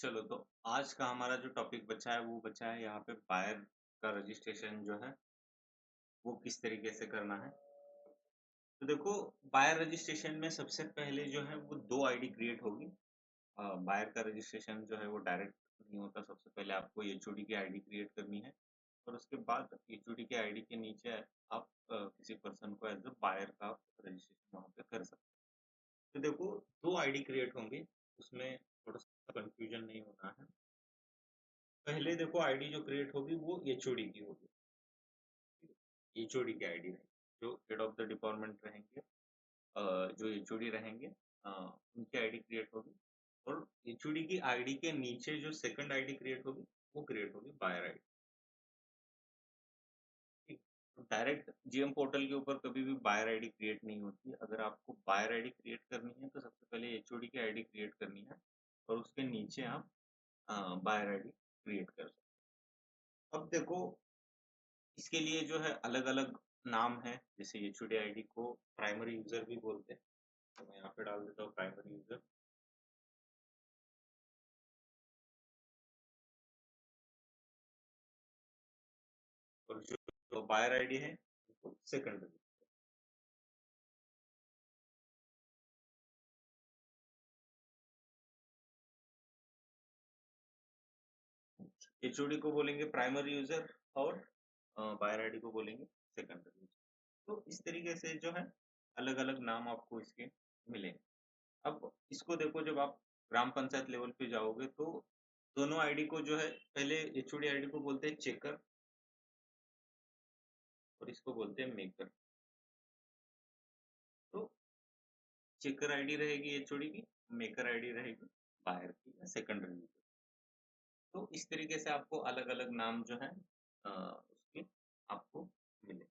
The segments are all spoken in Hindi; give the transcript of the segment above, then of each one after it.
चलो तो आज का हमारा जो टॉपिक बचा है वो बचा है यहाँ पे बायर का रजिस्ट्रेशन जो है वो किस तरीके से करना है। तो देखो, बायर रजिस्ट्रेशन में सबसे पहले जो है वो दो आईडी क्रिएट होगी। बायर का रजिस्ट्रेशन जो है वो डायरेक्ट नहीं होता। सबसे पहले आपको एचओडी की आईडी क्रिएट करनी है और उसके बाद एचओडी की आईडी के नीचे आप किसी पर्सन को एज अ बायर का रजिस्ट्रेशन वहाँ पे कर सकते हैं। तो देखो, दो आईडी क्रिएट होंगे, उसमें थोड़ा सा कंफ्यूजन नहीं होना है। पहले देखो, आईडी जो क्रिएट होगी वो एचओडी की होगी। एचओडी की आईडी रहेगी, जो हेड ऑफ द डिपार्टमेंट रहेंगे, जो एचओडी रहेंगे, उनकी आईडी क्रिएट होगी। और एचओडी की आईडी के नीचे जो सेकंड आईडी क्रिएट होगी वो क्रिएट होगी बायर आईडी। ठीक, तो डायरेक्ट जीएम पोर्टल के ऊपर कभी भी बायर आईडी क्रिएट नहीं होती। अगर आपको बायर आईडी क्रिएट करनी है तो सबसे पहले एचओडी की आईडी क्रिएट करनी है और उसके नीचे आप बायर आईडी क्रिएट कर सकते हैं। अब देखो, इसके लिए जो है अलग अलग नाम है। जैसे एचओडी आईडी को प्राइमरी यूजर भी बोलते हैं, तो मैं यहाँ पे डाल देता हूँ प्राइमरी यूजर। और जो बायर आईडी है वो सेकेंडरी। एचओडी को बोलेंगे प्राइमरी यूजर और बायर आईडी को बोलेंगे सेकेंडरी यूजर। तो इस तरीके से जो है अलग अलग नाम आपको इसके मिलेंगे। अब इसको देखो, जब आप ग्राम पंचायत लेवल पे जाओगे तो दोनों आईडी को जो है, पहले एचओडी आईडी को बोलते हैं चेकर और इसको बोलते हैं मेकर। तो चेकर आईडी रहेगी एचओडी की, मेकर आईडी रहेगी बायर की या सेकेंडरी यूजर। तो इस तरीके से आपको अलग अलग नाम जो है उसके आपको मिले।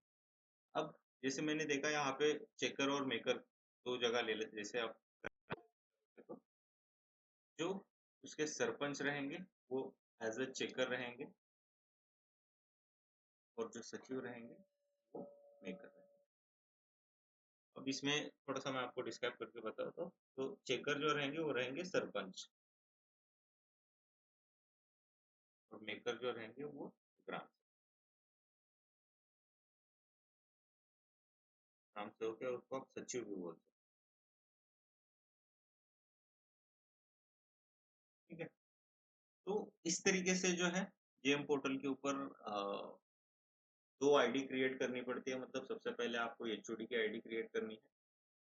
अब जैसे मैंने देखा यहाँ पे चेकर और मेकर दो जगह ले लेते। जैसे आप देखो, जो उसके सरपंच रहेंगे वो एज अ चेकर रहेंगे और जो सचिव रहेंगे वो मेकर रहेंगे। अब इसमें थोड़ा सा मैं आपको डिस्क्राइब करके बताता हूँ। तो चेकर जो रहेंगे वो रहेंगे सरपंच और मेकर जो रहेंगे वो ग्राम ग्राम सेवक है, उसको आप सचिव भी बोल सकते हैं। ठीक है, तो इस तरीके से जो है जेएम पोर्टल के ऊपर दो आईडी क्रिएट करनी पड़ती है। मतलब सबसे पहले आपको एचओडी की आईडी क्रिएट करनी है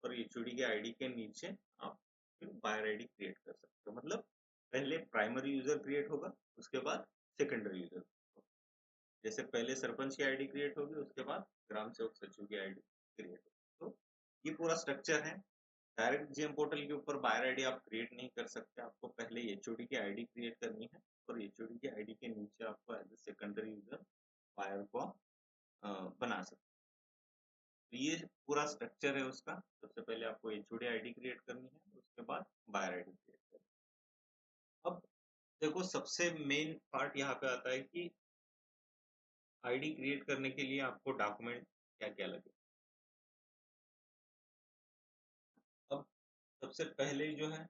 और एचओडी की आईडी के नीचे आप फिर बायर आईडी क्रिएट कर सकते हो। मतलब पहले प्राइमरी यूजर क्रिएट होगा, उसके बाद सेकेंडरी यूजर। जैसे पहले सरपंच की आईडी क्रिएट होगी, उसके बाद ग्राम सेवक सचिव की आईडी क्रिएट होगी। तो ये पूरा स्ट्रक्चर है। डायरेक्ट जेएम पोर्टल के ऊपर बायर आईडी आप क्रिएट नहीं कर सकते। आपको पहले एचओडी की आईडी क्रिएट करनी है और एचओडी की आईडी के नीचे आपको as a secondary user buyer को बना सकते। तो ये पूरा स्ट्रक्चर है उसका। सबसे पहले आपको एचओडी आईडी क्रिएट करनी है, उसके बाद बायर आईडी क्रिएट करनी है। अब देखो, सबसे मेन पार्ट यहाँ पे आता है कि आईडी क्रिएट करने के लिए आपको डॉक्यूमेंट क्या क्या लगे। अब सबसे पहले जो है,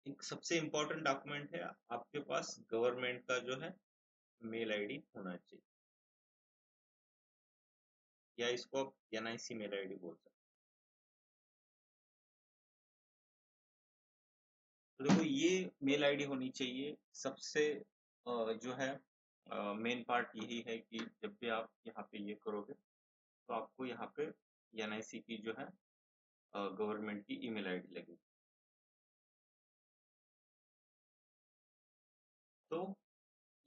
एक सबसे इम्पोर्टेंट डॉक्यूमेंट है, आपके पास गवर्नमेंट का जो है मेल आईडी होना चाहिए, या इसको आप एनआईसी मेल आईडी बोल सकते हैं। तो देखो, ये मेल आईडी होनी चाहिए सबसे। जो है मेन पार्ट यही है कि जब भी आप यहाँ पे ये करोगे तो आपको यहाँ पे एनआईसी की जो है गवर्नमेंट की ईमेल आईडी लगेगी। तो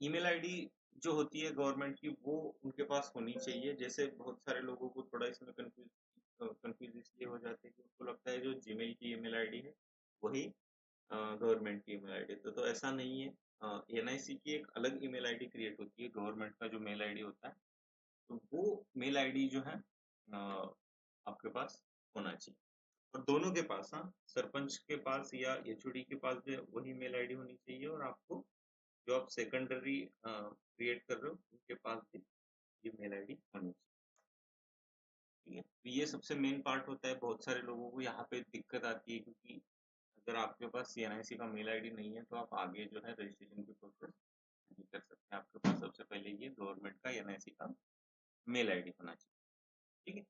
ईमेल आईडी जो होती है गवर्नमेंट की वो उनके पास होनी चाहिए। जैसे बहुत सारे लोगों को थोड़ा इसमें कंफ्यूज इसलिए हो जाते हैं कि उनको लगता है जो जीमेल की ईमेल आईडी है वही गवर्नमेंट की ईमेल आईडी। तो ऐसा नहीं है। एनआईसी की एक अलग ईमेल आईडी क्रिएट होती है। गवर्नमेंट का जो मेल आईडी होता है तो वो मेल आईडी जो है आपके पास होना चाहिए। और दोनों के पास, हाँ, सरपंच के पास या एचओडी के पास भी वही मेल आईडी होनी चाहिए और आपको जो आप सेकेंडरी क्रिएट कर रहे हो उनके पास भी ये मेल आईडी होनी चाहिए। ठीक है, तो ये सबसे मेन पार्ट होता है। बहुत सारे लोगों को यहाँ पे दिक्कत आती है क्योंकि अगर आपके पास CNIC का मेल आईडी नहीं है तो आप आगे जो है रजिस्ट्रेशन की प्रोसेस नहीं कर सकते। आपके पास सबसे पहले ये गवर्नमेंट का NIC का मेल आईडी होना चाहिए। ठीक है,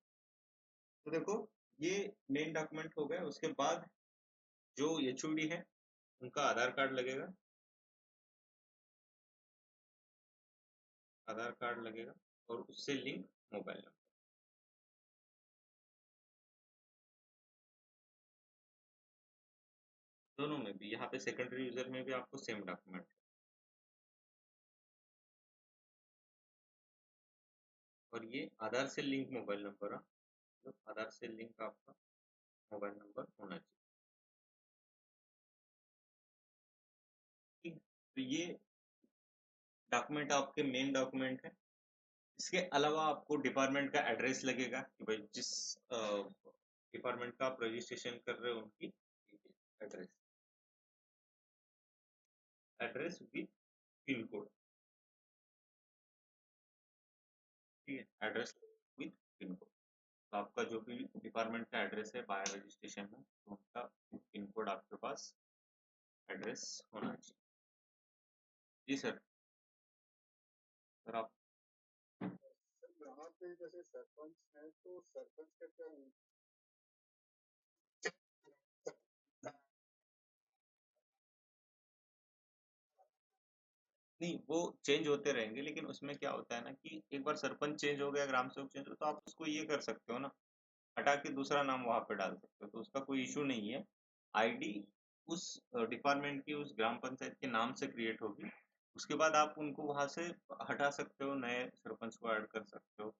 तो देखो ये मेन डॉक्यूमेंट हो गया। उसके बाद जो HOD है उनका आधार कार्ड लगेगा, आधार कार्ड लगेगा और उससे लिंक मोबाइल नंबर। दोनों में भी, यहाँ पे सेकेंडरी यूजर में भी आपको सेम डॉक्यूमेंट। और ये आधार से लिंक मोबाइल नंबर, तो आधार से लिंक आपका मोबाइल नंबर होना चाहिए। ठीक है, तो ये डॉक्यूमेंट आपके मेन डॉक्यूमेंट है। इसके अलावा आपको डिपार्टमेंट का एड्रेस लगेगा कि भाई जिस डिपार्टमेंट का आप रजिस्ट्रेशन कर रहे हो उनकी address, address with pin code. ठीक है, एड्रेस विद पिन कोड। तो आपका जो भी डिपार्टमेंट का एड्रेस है बाय रजिस्ट्रेशन में, तो उनका पिन कोड आपके पास एड्रेस होना चाहिए। जी सर। सर आप सर यहाँ पे जैसे सरपंच है तो सरपंच का क्या नहीं, वो चेंज होते रहेंगे, लेकिन उसमें क्या होता है ना कि एक बार सरपंच चेंज हो गया, ग्राम सेवक चेंज हो, तो आप उसको ये कर सकते हो ना, हटा के दूसरा नाम वहां पे डाल सकते हो, तो उसका कोई इशू नहीं है। आईडी उस डिपार्टमेंट की उस ग्राम पंचायत के नाम से क्रिएट होगी। उसके बाद आप उनको वहां से हटा सकते हो, नए सरपंच को ऐड कर सकते हो।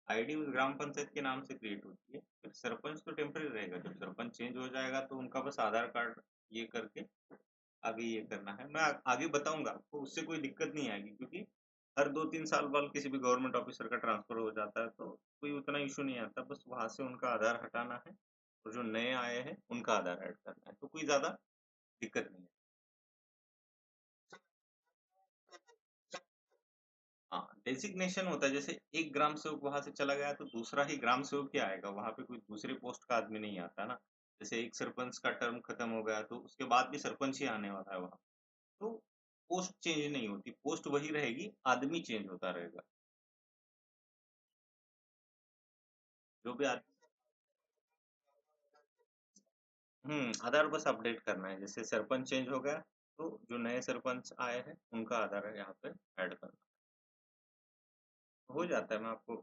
आईडी उस ग्राम पंचायत के नाम से क्रिएट होती है। फिर सरपंच तो टेम्पररी रहेगा, जब सरपंच चेंज हो जाएगा तो उनका बस आधार कार्ड ये करके आगे ये करना है। मैं आगे बताऊंगा आपको, उससे कोई दिक्कत नहीं आएगी, क्योंकि हर 2-3 साल बाद किसी भी गवर्नमेंट ऑफिसर का ट्रांसफर हो जाता है, तो कोई उतना इशू नहीं आता। बस वहां से उनका आधार हटाना है और जो नए आए हैं उनका आधार ऐड करना है, तो कोई ज्यादा दिक्कत नहीं है। हाँ, डेजिग्नेशन होता है, जैसे एक ग्राम सेवक वहां से चला गया तो दूसरा ही ग्राम सेवक ही आएगा, वहां पे कोई दूसरे पोस्ट का आदमी नहीं आता ना। जैसे एक सरपंच का टर्म खत्म हो गया तो उसके बाद भी सरपंच ही आने वाला है वहां। तो पोस्ट चेंज नहीं होती, पोस्ट वही रहेगी, आदमी चेंज होता रहेगा। जो भी आदमी, आधार बस अपडेट करना है। जैसे सरपंच चेंज हो गया तो जो नए सरपंच आए हैं उनका आधार यहाँ पे ऐड करना हो जाता है। मैं आपको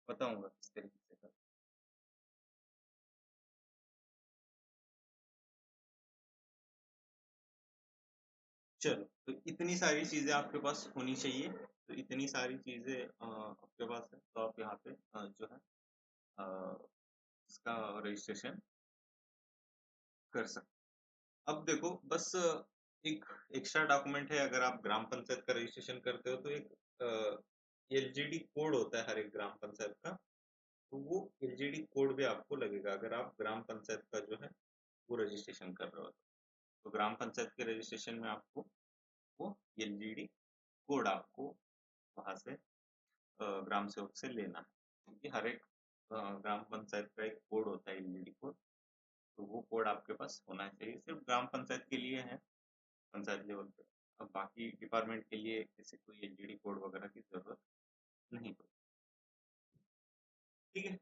बताऊंगा किस तरीके से करना। चलो, तो इतनी सारी चीजें आपके पास होनी चाहिए। तो इतनी सारी चीजें आपके पास है, तो आप यहाँ पे जो है अ, इसका रजिस्ट्रेशन कर सकते। अब देखो बस एक एक्स्ट्रा डॉक्यूमेंट है। अगर आप ग्राम पंचायत का रजिस्ट्रेशन करते हो तो एक LGD कोड होता है हर एक ग्राम पंचायत का। तो वो LGD कोड भी आपको लगेगा अगर आप ग्राम पंचायत का जो है वो रजिस्ट्रेशन कर रहे हो। तो ग्राम पंचायत के रजिस्ट्रेशन में आपको वो LGD कोड आपको वहां से ग्राम सेवक से लेना है, क्योंकि हर एक ग्राम पंचायत का एक कोड होता है LGD कोड। तो वो कोड आपके पास होना चाहिए, सिर्फ ग्राम पंचायत के लिए है, पंचायत लेवल पे। अब बाकी डिपार्टमेंट के लिए ऐसे कोई LGD कोड वगैरह की जरूरत नहीं पड़ती। ठीक है,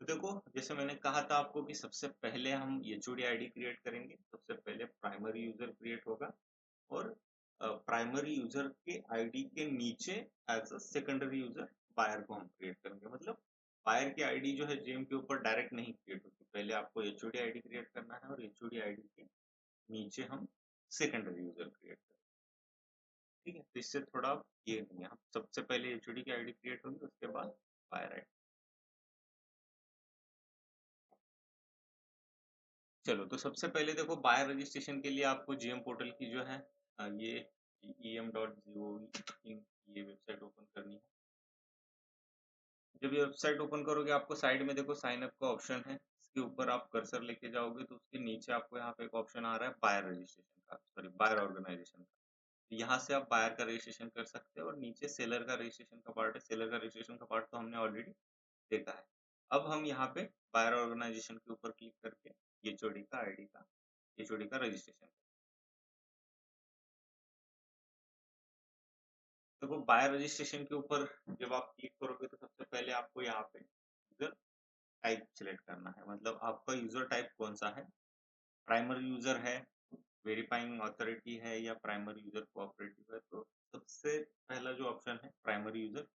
तो देखो जैसे मैंने कहा था आपको कि सबसे पहले हम HOD आईडी क्रिएट करेंगे। सबसे पहले प्राइमरी यूजर क्रिएट होगा और प्राइमरी यूजर के आईडी के नीचे as a secondary user buyer को हम क्रिएट करेंगे। मतलब बायर की आईडी जो है जेम के ऊपर डायरेक्ट नहीं क्रिएट होती, पहले आपको HOD आईडी क्रिएट करना है और HOD आईडी के नीचे हम सेकेंडरी यूजर क्रिएट करेंगे। ठीक है, तो इससे थोड़ा ये नहीं है, हम सबसे पहले HOD की आईडी क्रिएट होगी, उसके बाद बायर आईडी। चलो, तो सबसे पहले देखो बायर रजिस्ट्रेशन के लिए आपको GM पोर्टल की जो है ये em.gov ये वेबसाइट ओपन करनी है। जब ये वेबसाइट ओपन करोगे आपको साइड में देखो साइन अप का ऑप्शन है, इसके ऊपर आप कर्सर लेके जाओगे तो उसके नीचे आपको यहाँ पे एक ऑप्शन आ रहा है बायर रजिस्ट्रेशन का, सॉरी बायर ऑर्गेनाइजेशन का। तो यहाँ से आप बायर का रजिस्ट्रेशन कर सकते हो और नीचे सेलर का रजिस्ट्रेशन का पार्ट है। सेलर का रजिस्ट्रेशन का पार्ट तो हमने ऑलरेडी देखा है। अब हम यहाँ पे बायर ऑर्गेनाइजेशन के ऊपर क्लिक करके एचओडी का आईडी का एचओडी का रजिस्ट्रेशन। देखो बाय रजिस्ट्रेशन के ऊपर जब आप क्लिक करोगे तो सबसे पहले आपको यहाँ पे यूजर टाइप सिलेक्ट करना है, मतलब आपका यूजर टाइप कौन सा है, प्राइमरी यूजर है, वेरीफाइंग अथॉरिटी है या प्राइमरी यूजर कोऑपरेटिव है। तो सबसे पहला जो ऑप्शन है प्राइमरी यूजर,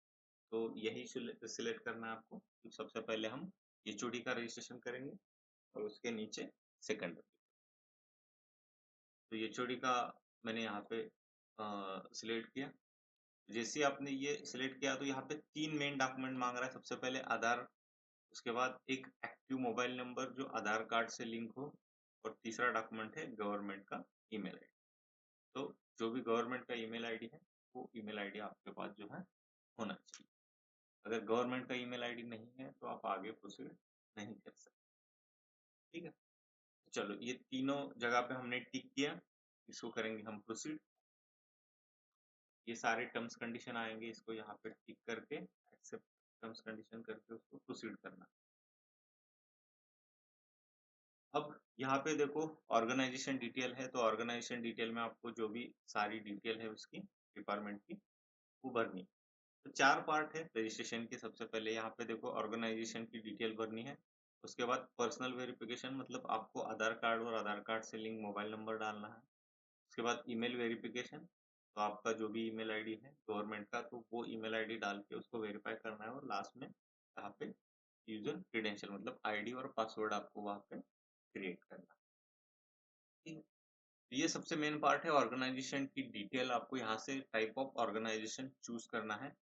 तो यही सिलेक्ट करना है आपको। तो सबसे पहले हम एचओडी का रजिस्ट्रेशन करेंगे और उसके नीचे सेकंड। तो एचओडी का मैंने यहाँ पे सिलेक्ट किया। जैसे ही आपने ये सिलेक्ट किया तो यहाँ पे 3 मेन डॉक्यूमेंट मांग रहा है। सबसे पहले आधार, उसके बाद एक एक्टिव मोबाइल नंबर जो आधार कार्ड से लिंक हो, और तीसरा डॉक्यूमेंट है गवर्नमेंट का ईमेल आईडी। तो जो भी गवर्नमेंट का ईमेल आईडी है वो ईमेल आईडी आपके पास जो है होना चाहिए। अगर गवर्नमेंट का ईमेल आईडी नहीं है तो आप आगे प्रोसीड नहीं कर सकते। ठीक है, चलो ये तीनों जगह पे हमने टिक किया, इसको करेंगे हम प्रोसीड। ये सारे टर्म्स कंडीशन आएंगे, इसको यहाँ पे टिक करके एक्सेप्ट टर्म्स कंडीशन करके उसको प्रोसीड करना। अब यहाँ पे देखो ऑर्गेनाइजेशन डिटेल है, तो ऑर्गेनाइजेशन डिटेल में आपको जो भी सारी डिटेल है उसकी डिपार्टमेंट की वो भरनी है। तो 4 पार्ट है रजिस्ट्रेशन के। सबसे पहले यहाँ पे देखो ऑर्गेनाइजेशन की डिटेल भरनी है। उसके बाद पर्सनल वेरिफिकेशन, मतलब आपको आधार कार्ड और आधार कार्ड से लिंक मोबाइल नंबर डालना है। उसके बाद ईमेल वेरिफिकेशन, तो आपका जो भी ईमेल आईडी है गवर्नमेंट का, तो वो ईमेल आईडी डाल के उसको वेरीफाई करना है। और लास्ट में यहाँ पे यूजर क्रेडेंशियल मतलब आईडी और पासवर्ड आपको वहाँ पे क्रिएट करना है। ठीक है, तो ये सबसे मेन पार्ट है ऑर्गेनाइजेशन की डिटेल। आपको यहाँ से टाइप ऑफ ऑर्गेनाइजेशन चूज करना है।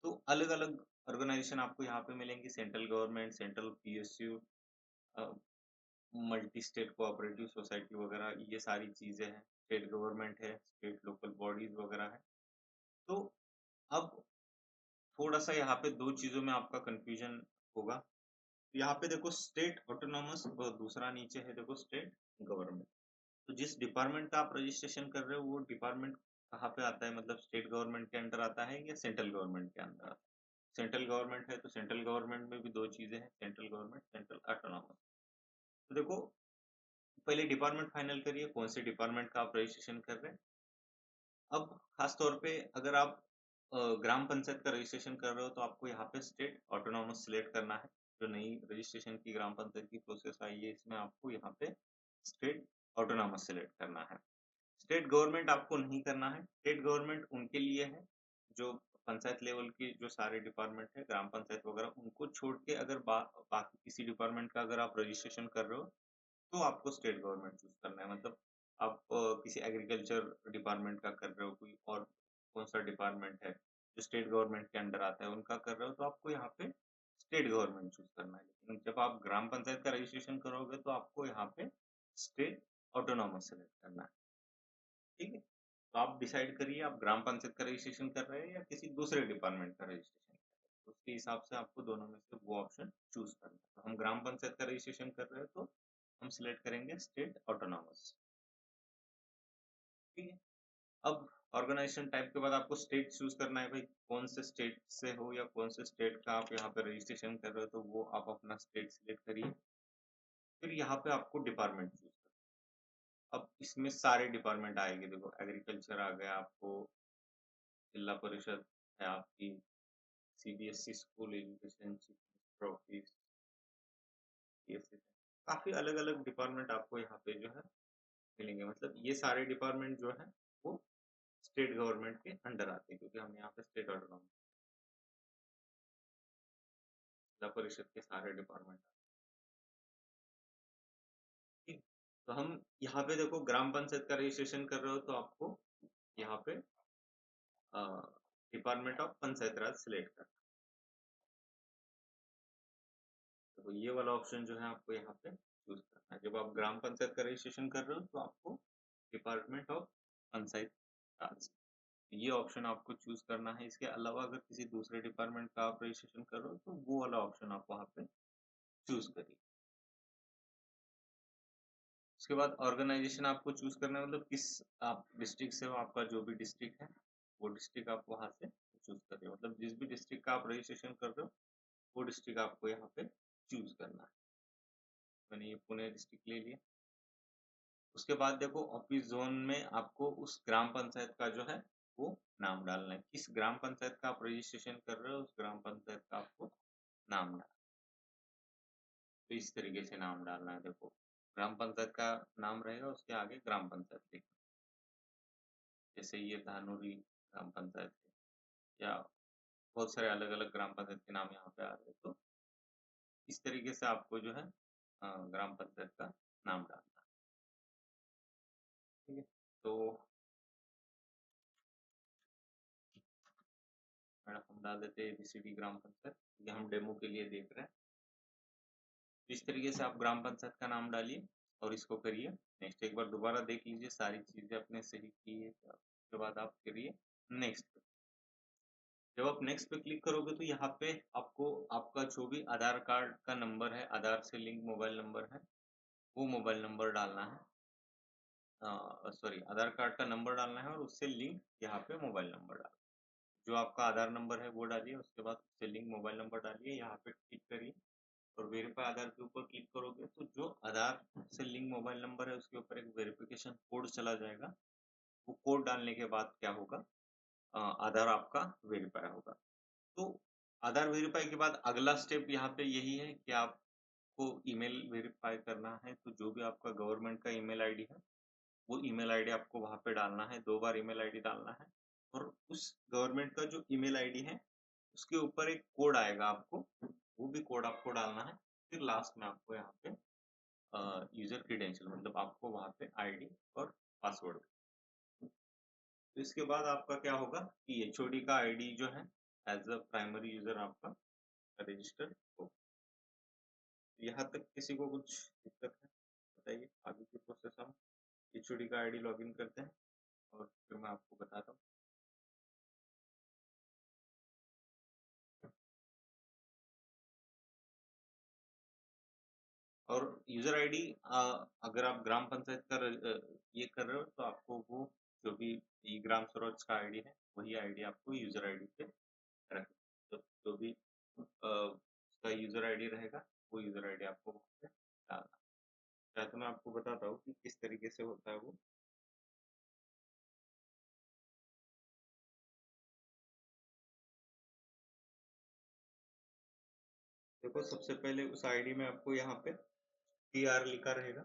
तो अलग अलग ऑर्गेनाइजेशन आपको यहाँ पे मिलेंगे, central government, central PSU, multi state cooperative society वगैरह, ये सारी चीजें हैं। स्टेट गवर्नमेंट है, स्टेट लोकल बॉडीज वगैरह है। तो अब थोड़ा सा यहाँ पे दो चीजों में आपका कंफ्यूजन होगा। यहाँ पे देखो स्टेट ऑटोनॉमस और दूसरा नीचे है देखो स्टेट गवर्नमेंट। तो जिस डिपार्टमेंट का आप रजिस्ट्रेशन कर रहे हो वो डिपार्टमेंट कहाँ पे आता है, मतलब स्टेट गवर्नमेंट के अंडर आता है या सेंट्रल गवर्नमेंट के अंदर आता है। सेंट्रल गवर्नमेंट है तो सेंट्रल गवर्नमेंट में भी दो चीजें हैं, सेंट्रल गवर्नमेंट, सेंट्रल ऑटोनॉमस। तो देखो पहले डिपार्टमेंट फाइनल करिए कौन से डिपार्टमेंट का आप रजिस्ट्रेशन कर रहे हैं। अब खास तौर पे अगर आप ग्राम पंचायत का रजिस्ट्रेशन कर रहे हो तो आपको यहाँ पे स्टेट ऑटोनॉमस सिलेक्ट करना है। जो नई रजिस्ट्रेशन की ग्राम पंचायत की प्रोसेस आई है इसमें आपको यहाँ पे स्टेट ऑटोनॉमस सिलेक्ट करना है। स्टेट गवर्नमेंट आपको नहीं करना है। स्टेट गवर्नमेंट उनके लिए है जो पंचायत लेवल के जो सारे डिपार्टमेंट है ग्राम पंचायत वगैरह उनको छोड़ के अगर बाकी किसी डिपार्टमेंट का अगर आप रजिस्ट्रेशन कर रहे हो तो आपको स्टेट गवर्नमेंट चूज करना है। मतलब आप किसी एग्रीकल्चर डिपार्टमेंट का कर रहे हो, कोई और कौन सा डिपार्टमेंट है जो स्टेट गवर्नमेंट के अंडर आता है उनका कर रहे हो तो आपको यहाँ पे स्टेट गवर्नमेंट चूज करना है। लेकिन जब आप ग्राम पंचायत का रजिस्ट्रेशन करोगे तो आपको यहाँ पे स्टेट ऑटोनॉमस सेलेक्ट करना है। ठीक है, तो आप डिसाइड करिए आप ग्राम पंचायत का रजिस्ट्रेशन कर रहे हैं या किसी दूसरे डिपार्टमेंट का रजिस्ट्रेशन कर रहे हैं। तो उसके हिसाब से आपको दोनों में से वो ऑप्शन चूज करना है। तो हम ग्राम पंचायत का रजिस्ट्रेशन कर रहे हैं तो हम सिलेक्ट करेंगे स्टेट ऑटोनॉमस। ठीक है, अब ऑर्गेनाइजेशन टाइप के बाद आपको स्टेट चूज करना है, भाई कौन से स्टेट से हो या कौन से स्टेट का आप यहाँ पे रजिस्ट्रेशन कर रहे हो तो वो आप अपना स्टेट सिलेक्ट करिए। फिर यहाँ पे आपको डिपार्टमेंट चूज करना। अब इसमें सारे डिपार्टमेंट आएंगे, देखो एग्रीकल्चर आ गया, आपको जिला परिषद है, आपकी सीबीएसई स्कूल एजुकेशन, ऑफिस, काफी अलग अलग डिपार्टमेंट आपको यहाँ पे जो है मिलेंगे। मतलब ये सारे डिपार्टमेंट जो है वो स्टेट गवर्नमेंट के अंडर आते हैं क्योंकि हम यहाँ पे स्टेट ऑटोनॉमस जिला परिषद के सारे डिपार्टमेंट। ठीक, तो हम यहाँ पे देखो ग्राम पंचायत का रजिस्ट्रेशन कर रहे हो तो आपको यहाँ पे department of panchayat Raj select करना है। तो ये वाला ऑप्शन जो है आपको यहाँ पे चूज करना है। जब आप ग्राम पंचायत का रजिस्ट्रेशन कर रहे हो तो आपको डिपार्टमेंट ऑफ पंचायत राज ये ऑप्शन आपको चूज करना है। इसके अलावा अगर किसी दूसरे डिपार्टमेंट का आप रजिस्ट्रेशन कर रहे हो तो वो वाला ऑप्शन आप वहाँ पे चूज करिए। उसके बाद ऑर्गेनाइजेशन आपको चूज करना है, मतलब किस आप डिस्ट्रिक्ट से हो, आपका जो भी डिस्ट्रिक्ट है वो डिस्ट्रिक्ट आप वहाँ से चूज करिए। मतलब जिस भी डिस्ट्रिक्ट का आप रजिस्ट्रेशन कर रहे हो वो डिस्ट्रिक्ट आपको यहाँ पे चूज करना है। मैंने ये पुणे डिस्ट्रिक्ट ले लिया। उसके बाद देखो ऑफिस जोन में आपको उस ग्राम पंचायत का जो है वो नाम डालना है। किस ग्राम पंचायत का आप रजिस्ट्रेशन कर रहे हो उस ग्राम पंचायत का आपको नाम डालना है। तो इस तरीके से नाम डालना है। देखो ग्राम पंचायत का नाम रहेगा, उसके आगे ग्राम पंचायत लिखना। जैसे ये धानुरी ग्राम पंचायत है या बहुत सारे अलग अलग ग्राम पंचायत के नाम यहाँ पे आ रहे हैं। तो इस तरीके से आपको जो है ग्राम पंचायत का नाम डालना है। ठीक है, तो मैडम हम डाल देते हैं ABCD ग्राम पंचायत, ये हम डेमो के लिए देख रहे हैं। इस तरीके से आप ग्राम पंचायत का नाम डालिए और इसको करिए नेक्स्ट। एक बार दोबारा देख लीजिए सारी चीजें अपने सही की है, उसके बाद आप करिए नेक्स्ट पे। जब आप नेक्स्ट पे क्लिक करोगे तो यहाँ पे आपको आपका जो भी आधार कार्ड का नंबर है, आधार से लिंक मोबाइल नंबर है, वो मोबाइल नंबर डालना है। सॉरी, आधार कार्ड का नंबर डालना है और उससे लिंक यहाँ पे मोबाइल नंबर डालना है। जो आपका आधार नंबर है वो डालिए, उसके बाद उससे लिंक मोबाइल नंबर डालिए, यहाँ पे क्लिक करिए और वेरीफाई आधार के ऊपर क्लिक करोगे तो जो आधार से लिंक मोबाइल नंबर है उसके ऊपर एक वेरिफिकेशन कोड चला जाएगा। वो कोड डालने के बाद क्या होगा, आधार आपका वेरीफाई होगा। तो आधार वेरीफाई के बाद अगला स्टेप यहाँ पे यही है कि आपको ईमेल वेरीफाई करना है। तो जो भी आपका गवर्नमेंट का ईमेल आईडी है वो ईमेल आईडी आपको वहाँ पे डालना है, 2 बार ईमेल आईडी डालना है और उस गवर्नमेंट का जो ईमेल आईडी है उसके ऊपर एक कोड आएगा आपको, वो भी कोड आपको डालना है। फिर लास्ट में आपको यहाँ पे यूजर क्रीडेंशियल मतलब आपको वहाँ पे आईडी और पासवर्ड। तो इसके बाद आपका क्या होगा कि एचओडी का आईडी जो है एज अ प्राइमरी यूजर आपका रजिस्टर हो। यहाँ तक किसी को कुछ दिक्कत है बताइए, आगे की प्रोसेस हम एचओडी का आईडी लॉगिन करते हैं और फिर मैं आपको बताता हूँ। और यूजर आईडी अगर आप ग्राम पंचायत का ये कर रहे हो तो आपको वो जो भी ई ग्राम स्वराज का आईडी है वही आईडी आपको यूजर आईडी पे रखना। तो जो भी उसका यूजर आईडी रहेगा वो यूजर आईडी आपको वहाँ पे डालना। चाहे तो मैं आपको बताता हूँ कि किस तरीके से होता है वो। देखो सबसे पहले उस आईडी में आपको यहाँ पे TR लिखा रहेगा,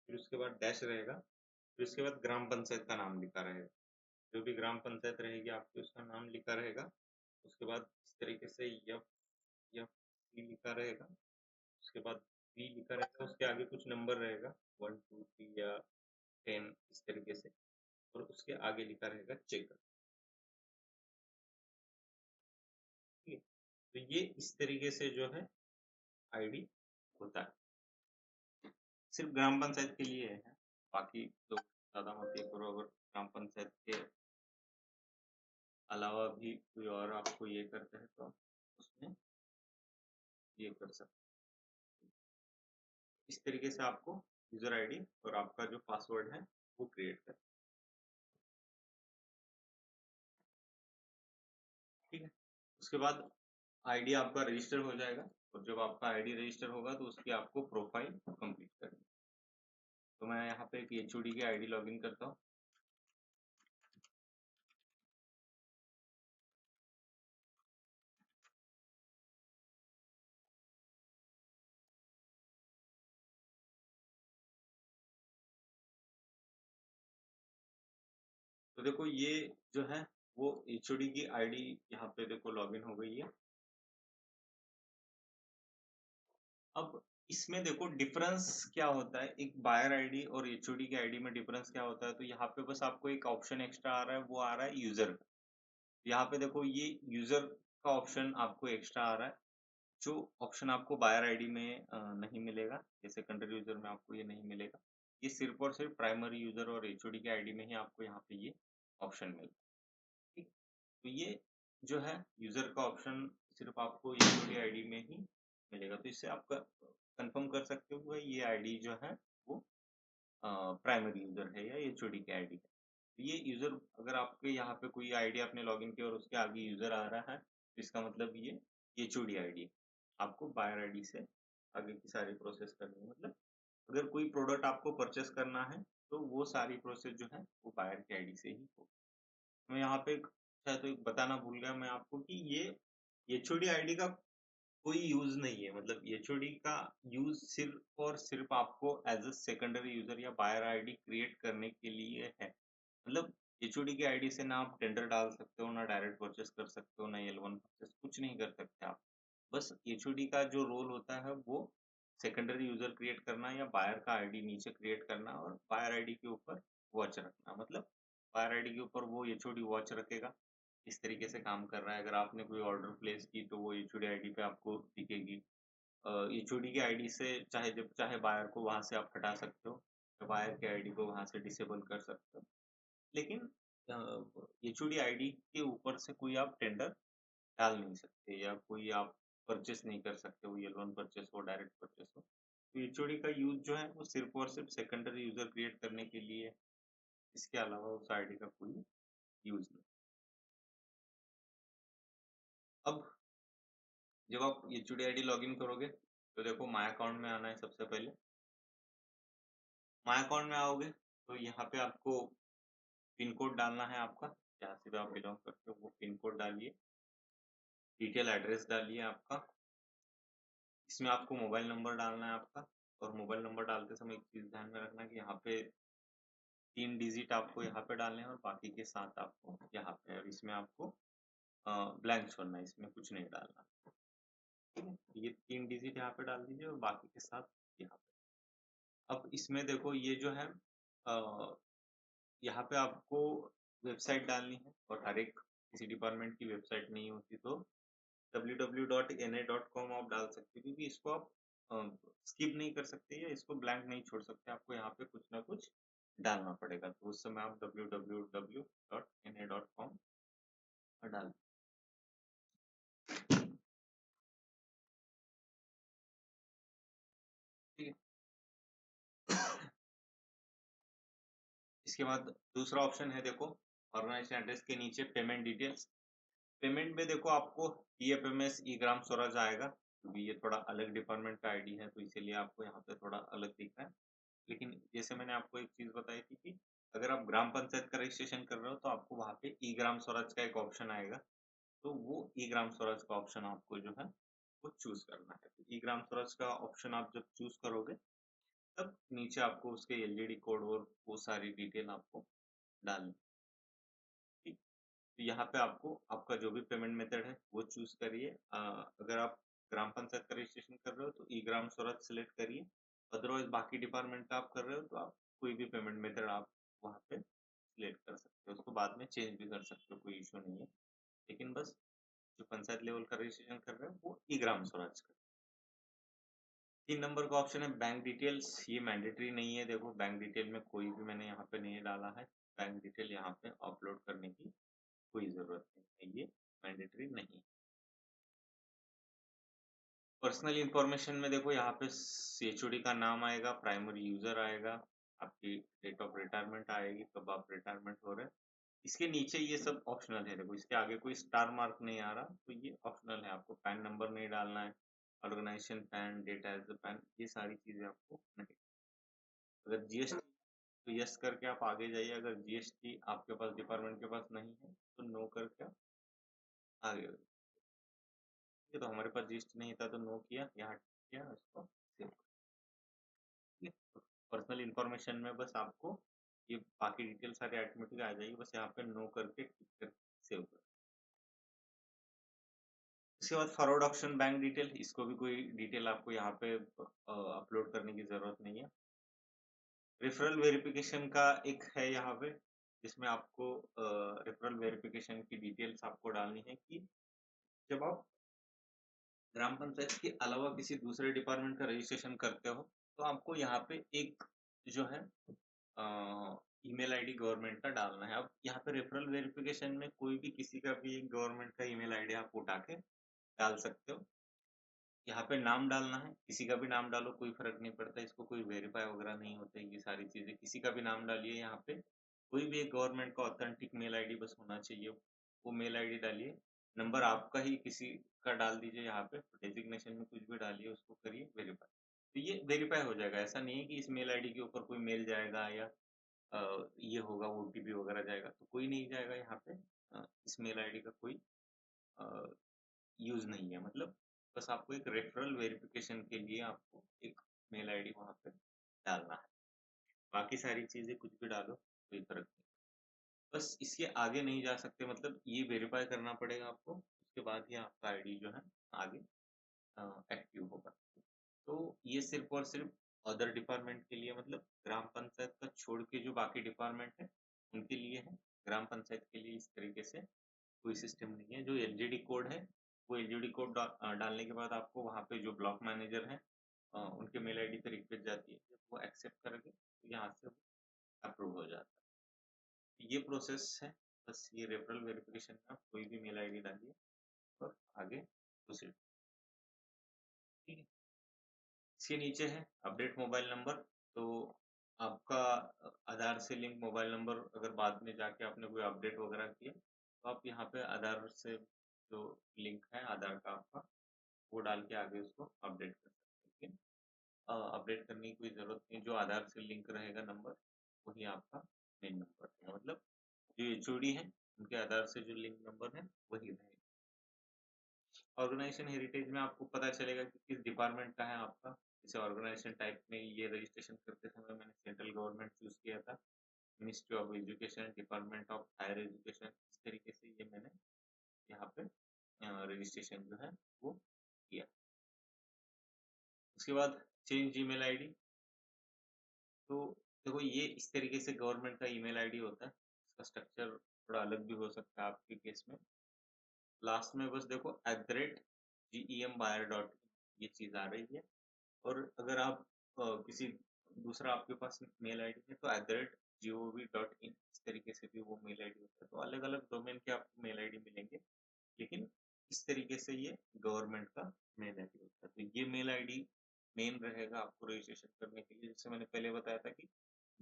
फिर उसके बाद डैश रहेगा, फिर उसके बाद ग्राम पंचायत का नाम लिखा रहेगा। जो भी ग्राम पंचायत रहेगी आपकी उसका नाम लिखा रहेगा। उसके बाद इस तरीके से यफ यफ लिखा रहेगा, उसके बाद बी लिखा रहेगा, उसके आगे कुछ नंबर रहेगा 1 2 3 या 10 इस तरीके से, और उसके आगे लिखा रहेगा चेक। ठीक है, तो ये इस तरीके से जो है आईडी होता है। सिर्फ ग्राम पंचायत के लिए है, बाकी लोग ज़्यादा मत ये करो। अगर ग्राम पंचायत के अलावा भी कोई और आपको ये करते हैं तो उसमें ये कर सकते। इस तरीके से आपको यूजर आईडी और आपका जो पासवर्ड है वो क्रिएट कर। ठीक है, उसके बाद आईडी आपका रजिस्टर हो जाएगा और जब आपका आईडी रजिस्टर होगा तो उसकी आपको प्रोफाइल कंप्लीट करनी। तो मैं यहाँ पे एक एचओडी की आईडी लॉगिन करता हूँ। तो देखो ये जो है वो एचओडी की आईडी यहाँ पे देखो लॉगिन हो गई है। अब इसमें देखो डिफरेंस क्या होता है, एक बायर आईडी और एचओडी की आईडी में डिफरेंस क्या होता है। तो यहाँ पे बस आपको एक ऑप्शन एक्स्ट्रा आ रहा है, वो आ रहा है यूजर का। यहाँ पे देखो ये यूजर का ऑप्शन आपको एक्स्ट्रा आ रहा है, जो ऑप्शन आपको बायर आईडी में नहीं मिलेगा। जैसे सेकेंडरी यूजर में आपको ये नहीं मिलेगा। ये सिर्फ और सिर्फ प्राइमरी यूजर और एचओडी की आईडी में ही आपको यहाँ पे ये ऑप्शन मिलेगा। ठीक, तो ये जो है यूजर का ऑप्शन सिर्फ आपको एचओडी आईडी में ही मिलेगा। तो इससे आप कंफर्म कर सकते हो कि ये आईडी जो है वो प्राइमरी यूजर है या एचओडी की आईडी है। तो ये यूजर अगर आपके यहाँ पे कोई आईडी आपने लॉगिन किया और उसके आगे यूजर आ रहा है तो इसका मतलब ये एचओडी आईडी है। आपको बायर आईडी से आगे की सारी प्रोसेस करनी है। मतलब अगर कोई प्रोडक्ट आपको परचेस करना है, तो वो सारी प्रोसेस जो है वो बायर की आईडी से ही होगी। मैं यहाँ पे शायद एक बताना भूल गया मैं आपको कि ये एचओडी आईडी का कोई यूज़ नहीं है। मतलब एचओडी का यूज़ सिर्फ़ और सिर्फ़ आपको एज़ अ सेकेंडरी यूज़र या बायर आईडी क्रिएट करने के लिए है। मतलब एचओडी की आईडी से ना आप टेंडर डाल सकते हो, ना डायरेक्ट परचेज़ कर सकते हो, ना L1 परचेज़ कुछ नहीं कर सकते आप। बस एचओडी का जो रोल होता है वो सेकेंडरी यूज़र क्रिएट करना या बायर का आईडी नीचे क्रिएट करना और बायर आईडी के ऊपर वॉच रखना। मतलब बायर आईडी के ऊपर वो एचओडी वॉच रखेगा, इस तरीके से काम कर रहा है। अगर आपने कोई ऑर्डर प्लेस की तो वो एचओडी आईडी पे आपको दिखेगी। एचओडी की आईडी से चाहे जब चाहे बायर को वहाँ से आप हटा सकते हो, या बायर की आईडी को वहाँ से डिसेबल कर सकते हो। लेकिन एचओडी आईडी के ऊपर से कोई आप टेंडर डाल नहीं सकते या कोई आप परचेस नहीं कर सकते, वो L1 परचेस हो, डायरेक्ट परचेस हो। तो एचओडी का यूज़ जो है वो सिर्फ़ और सिर्फ़ सेकेंडरी यूज़र क्रिएट करने के लिए है। इसके अलावा उस आईडी का कोई यूज़ नहीं। अब जब आप एचओडी आईडी लॉगिन करोगे, तो देखो माय अकाउंट में आना है सबसे पहले। माय अकाउंट में आओगे, तो यहाँ पे आपको पिन कोड डालना है आपका, जहाँ से भी आप बिलॉन्ग करते हो वो पिन कोड डालिए, डिटेल एड्रेस डालिए आपका। इसमें आपको मोबाइल नंबर डालना है आपका और मोबाइल नंबर डालते समय एक चीज़ ध्यान में रखना कि यहाँ पे 3 डिजिट आपको यहाँ पे डालने हैं और बाकी के 7 आपको यहाँ पे और इसमें आपको ब्लैंक छोड़ना है, इसमें कुछ नहीं डालना। ठीक है? ये 3 डिजिट यहाँ पे डाल दीजिए और बाकी के 7 यहाँ पे। अब इसमें देखो ये जो है अ, यहाँ पे आपको वेबसाइट डालनी है और हर एक किसी डिपार्टमेंट की वेबसाइट नहीं होती तो www.na.com आप डाल सकते हो क्योंकि इसको आप स्किप नहीं कर सकते या इसको ब्लैंक नहीं छोड़ सकते, आपको यहाँ पे कुछ ना कुछ डालना पड़ेगा। तो उस समय आप www.na.com डाल ठीक है। इसके बाद दूसरा ऑप्शन है देखो, ऑर्गेनाइजेशन एड्रेस के नीचे पेमेंट डिटेल्स। पेमेंट में देखो आपको ईएफएमएस ई ग्राम स्वराज आएगा क्योंकि ये थोड़ा अलग डिपार्टमेंट का आईडी है तो इसीलिए आपको यहाँ पे थोड़ा अलग दिख रहा है। लेकिन जैसे मैंने आपको एक चीज़ बताई थी कि अगर आप ग्राम पंचायत का रजिस्ट्रेशन कर रहे हो तो आपको वहाँ पे ई ग्राम स्वराज का एक ऑप्शन आएगा। तो वो ई ग्राम स्वराज का ऑप्शन आपको जो है वो चूज़ करना है। तो ई ग्राम स्वराज का ऑप्शन आप जब चूज़ करोगे तब नीचे आपको उसके एलईडी कोड और वो सारी डिटेल आपको डालनी है। ठीक? तो यहाँ पे आपको आपका जो भी पेमेंट मेथड है वो चूज़ करिए। अगर आप ग्राम पंचायत का रजिस्ट्रेशन कर रहे हो तो ई ग्राम स्वराज सेलेक्ट करिए। अदरवाइज़ बाकी डिपार्टमेंट का आप कर रहे हो तो आप कोई भी पेमेंट मेथड आप वहाँ पे सिलेक्ट कर सकते हो। उसको बाद में चेंज भी कर सकते हो, कोई इश्यू नहीं है। लेकिन बस जो पंचायत लेवल का रजिस्ट्रेशन कर रहे हो वो ई ग्राम स्वराज का। 3 नंबर का ऑप्शन है बैंक डिटेल्स, ये मैंडेटरी नहीं है। देखो बैंक डिटेल में कोई भी मैंने यहाँ पे नहीं डाला है। बैंक डिटेल यहाँ पे अपलोड करने की कोई ज़रूरत नहीं है, ये मैंडेटरी नहीं है। पर्सनल इन्फॉर्मेशन में देखो यहाँ पे एचओडी का नाम आएगा, प्राइमरी यूजर आएगा, आपकी डेट ऑफ रिटायरमेंट आएगी, कब आप रिटायरमेंट हो रहे हैं। इसके नीचे ये सब ऑप्शनल है। देखो इसके आगे कोई स्टार मार्क नहीं आ रहा तो ये ऑप्शनल है। आपको पैन नंबर नहीं डालना है, organisation PAN, data as a PAN, ये सारी चीजें आपको नहीं। अगर जीएसटी तो यस करके आप आगे जाइए। अगर जीएसटी आपके पास डिपार्टमेंट के पास नहीं है तो नो करके आप आगे बढ़िए। तो हमारे पास जीएसटी नहीं था तो नो किया, यहाँ किया, उसको सेव किया। पर्सनल इन्फॉर्मेशन में बस आपको ये बाकी डिटेल सारी ऑटोमेटिक आ जाएगी, बस यहाँ पे नो करके क्लिक कर सेव कर। उसके बाद फॉरवर्ड ऑप्शन बैंक डिटेल, इसको भी कोई डिटेल आपको यहाँ पे अपलोड करने की जरूरत नहीं है। रेफरल वेरिफिकेशन का एक है यहाँ पे जिसमें आपको रेफरल वेरिफिकेशन की डिटेल्स आपको डालनी है कि जब आप ग्राम पंचायत के अलावा किसी दूसरे डिपार्टमेंट का रजिस्ट्रेशन करते हो तो आपको यहाँ पे एक जो है ईमेल आईडी गवर्नमेंट का डालना है। अब यहाँ पे रेफरल वेरिफिकेशन में कोई भी किसी का भी एक गवर्नमेंट का ईमेल आईडी आप उठा के डाल सकते हो। यहाँ पे नाम डालना है, किसी का भी नाम डालो कोई फर्क नहीं पड़ता, इसको कोई वेरीफाई वगैरह नहीं होता है। ये सारी चीजें किसी का भी नाम डालिए, यहाँ पे कोई भी एक गवर्नमेंट का ऑथेंटिक मेल आईडी बस होना चाहिए, वो मेल आईडी डालिए। नंबर आपका ही किसी का डाल दीजिए यहाँ पे, डेजिग्नेशन में कुछ भी डालिए, उसको करिए वेरीफाई। तो ये वेरीफाई हो जाएगा, ऐसा नहीं है कि इस मेल आईडी के ऊपर कोई मेल जाएगा या ये होगा ओटीपी वगैरह जाएगा, तो कोई नहीं जाएगा यहाँ पे। इस मेल आईडी का कोई यूज़ नहीं है, मतलब बस आपको एक रेफरल वेरिफिकेशन के लिए आपको एक मेल आईडी वहाँ पे डालना है। बाकी सारी चीज़ें कुछ भी डालो, कोई फ़र्क नहीं। बस इसके आगे नहीं जा सकते, मतलब ये वेरीफाई करना पड़ेगा आपको, उसके बाद ही आपका आईडी जो है आगे एक्टिव होगा। तो ये सिर्फ़ और सिर्फ़ अदर डिपार्टमेंट के लिए, मतलब ग्राम पंचायत का छोड़ के जो बाकी डिपार्टमेंट है, उनके लिए है। ग्राम पंचायत के लिए इस तरीके से कोई सिस्टम नहीं है। जो एलजीडी कोड है, वो एलजीडी कोड डालने के बाद आपको वहाँ पे जो ब्लॉक मैनेजर हैं उनके मेल आईडी पे रिक्वेस्ट जाती है। जब वो एक्सेप्ट करेंगे, तो यहाँ से अप्रूव हो जाता है। ये प्रोसेस है। बस ये रेफरल वेरिफिकेशन में आप कोई भी मेल आईडी डालिए और आगे प्रोसीड। ठीक है। इसके नीचे है अपडेट मोबाइल नंबर। तो आपका आधार से लिंक मोबाइल नंबर अगर बाद में जाके आपने कोई अपडेट वगैरह किया, तो आप यहाँ पे आधार से जो लिंक है आधार का आपका, वो डाल के आगे उसको अपडेट कर सकते हैं। अपडेट करने की कोई ज़रूरत नहीं, जो आधार से लिंक रहेगा नंबर, वही आपका मेन नंबर रहेगा। मतलब जो एचओडी है, उनके आधार से जो लिंक नंबर है, वही रहेगा। ऑर्गेनाइजेशन हेरिटेज में आपको पता चलेगा कि किस डिपार्टमेंट का है आपका। जैसे ऑर्गेनाइजेशन टाइप में ये रजिस्ट्रेशन करते समय मैंने सेंट्रल गवर्नमेंट चूज़ किया था, ministry of education, department of higher education, इस तरीके से ये मैंने यहाँ पे रजिस्ट्रेशन जो है वो किया। उसके बाद चेंज ईमेल आईडी। तो देखो ये इस तरीके से गवर्नमेंट का ईमेल आईडी होता है। इसका स्ट्रक्चर थोड़ा अलग भी हो सकता है आपके केस में। लास्ट में बस देखो @gem.buyer.in ये चीज़ आ रही है। और अगर आप किसी दूसरा आपके पास मेल आईडी है, तो @gov.in इस तरीके से भी वो मेल आईडी होता है। तो अलग-अलग डोमेन के आपको मेल आईडी मिलेंगे, लेकिन इस तरीके से ये गवर्नमेंट का मेल आईडी होता है। तो ये मेल आईडी मेन रहेगा आपको रजिस्ट्रेशन करने के लिए। जैसे मैंने पहले बताया था कि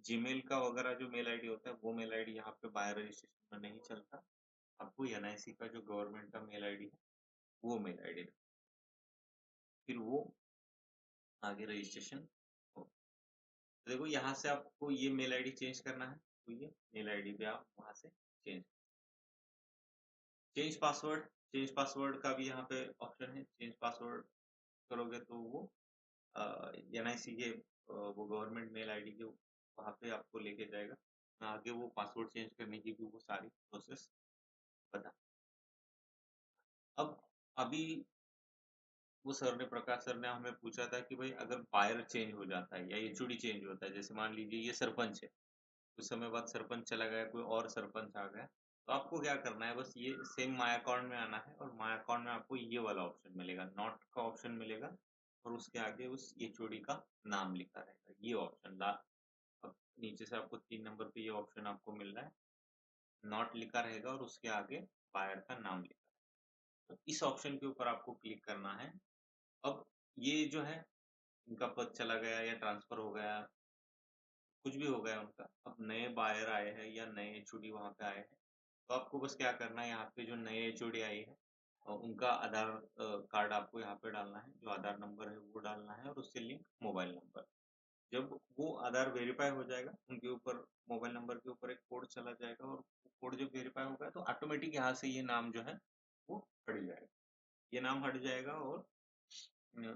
जीमेल का वगैरह जो मेल आईडी होता है, वो मेल आईडी यहाँ पे बायर रजिस्ट्रेशन में नहीं चलता। आपको एनआईसी का जो गवर्नमेंट का मेल आईडी है, वो मेल आईडी, फिर वो आगे रजिस्ट्रेशन हो। तो देखो यहाँ से आपको ये मेल आईडी चेंज करना है, तो ये मेल आईडी पे आप वहाँ से चेंज पासवर्ड का भी यहाँ पे ऑप्शन है। चेंज पासवर्ड करोगे तो वो एनआईसी के वो गवर्नमेंट मेल आईडी के वहाँ पे आपको लेके जाएगा। आगे वो पासवर्ड चेंज करने की भी वो सारी प्रोसेस बता। अब अभी वो प्रकाश सर ने हमें पूछा था कि भाई अगर बायर चेंज हो जाता है या एचओडी चेंज होता है, जैसे मान लीजिए ये सरपंच है, कुछ समय बाद सरपंच चला गया, कोई और सरपंच आ गया, तो आपको क्या करना है, बस ये सेम माय अकाउंट में आना है और माय अकाउंट में आपको ये वाला ऑप्शन मिलेगा, नॉट का ऑप्शन मिलेगा और उसके आगे उस एचओडी का नाम लिखा रहेगा। ये ऑप्शन ला अब नीचे से आपको 3 नंबर पे ये ऑप्शन आपको मिल रहा है, नॉट लिखा रहेगा और उसके आगे बायर का नाम लिखा है। तो इस ऑप्शन के ऊपर आपको क्लिक करना है। अब ये जो है उनका पद चला गया या ट्रांसफर हो गया, कुछ भी हो गया उनका, अब नए बायर आए हैं या नए एचओडी वहाँ पे आए हैं, तो आपको बस क्या करना है, यहाँ पे जो नए एचओडी आए हैं उनका आधार कार्ड आपको यहाँ पे डालना है, जो आधार नंबर है वो डालना है और उससे लिंक मोबाइल नंबर। जब वो आधार वेरीफाई हो जाएगा, उनके ऊपर मोबाइल नंबर के ऊपर एक कोड चला जाएगा और कोड जब वेरीफाई होगा तो ऑटोमेटिक यहाँ से ये नाम जो है वो हट जाएगा। ये नाम हट जाएगा और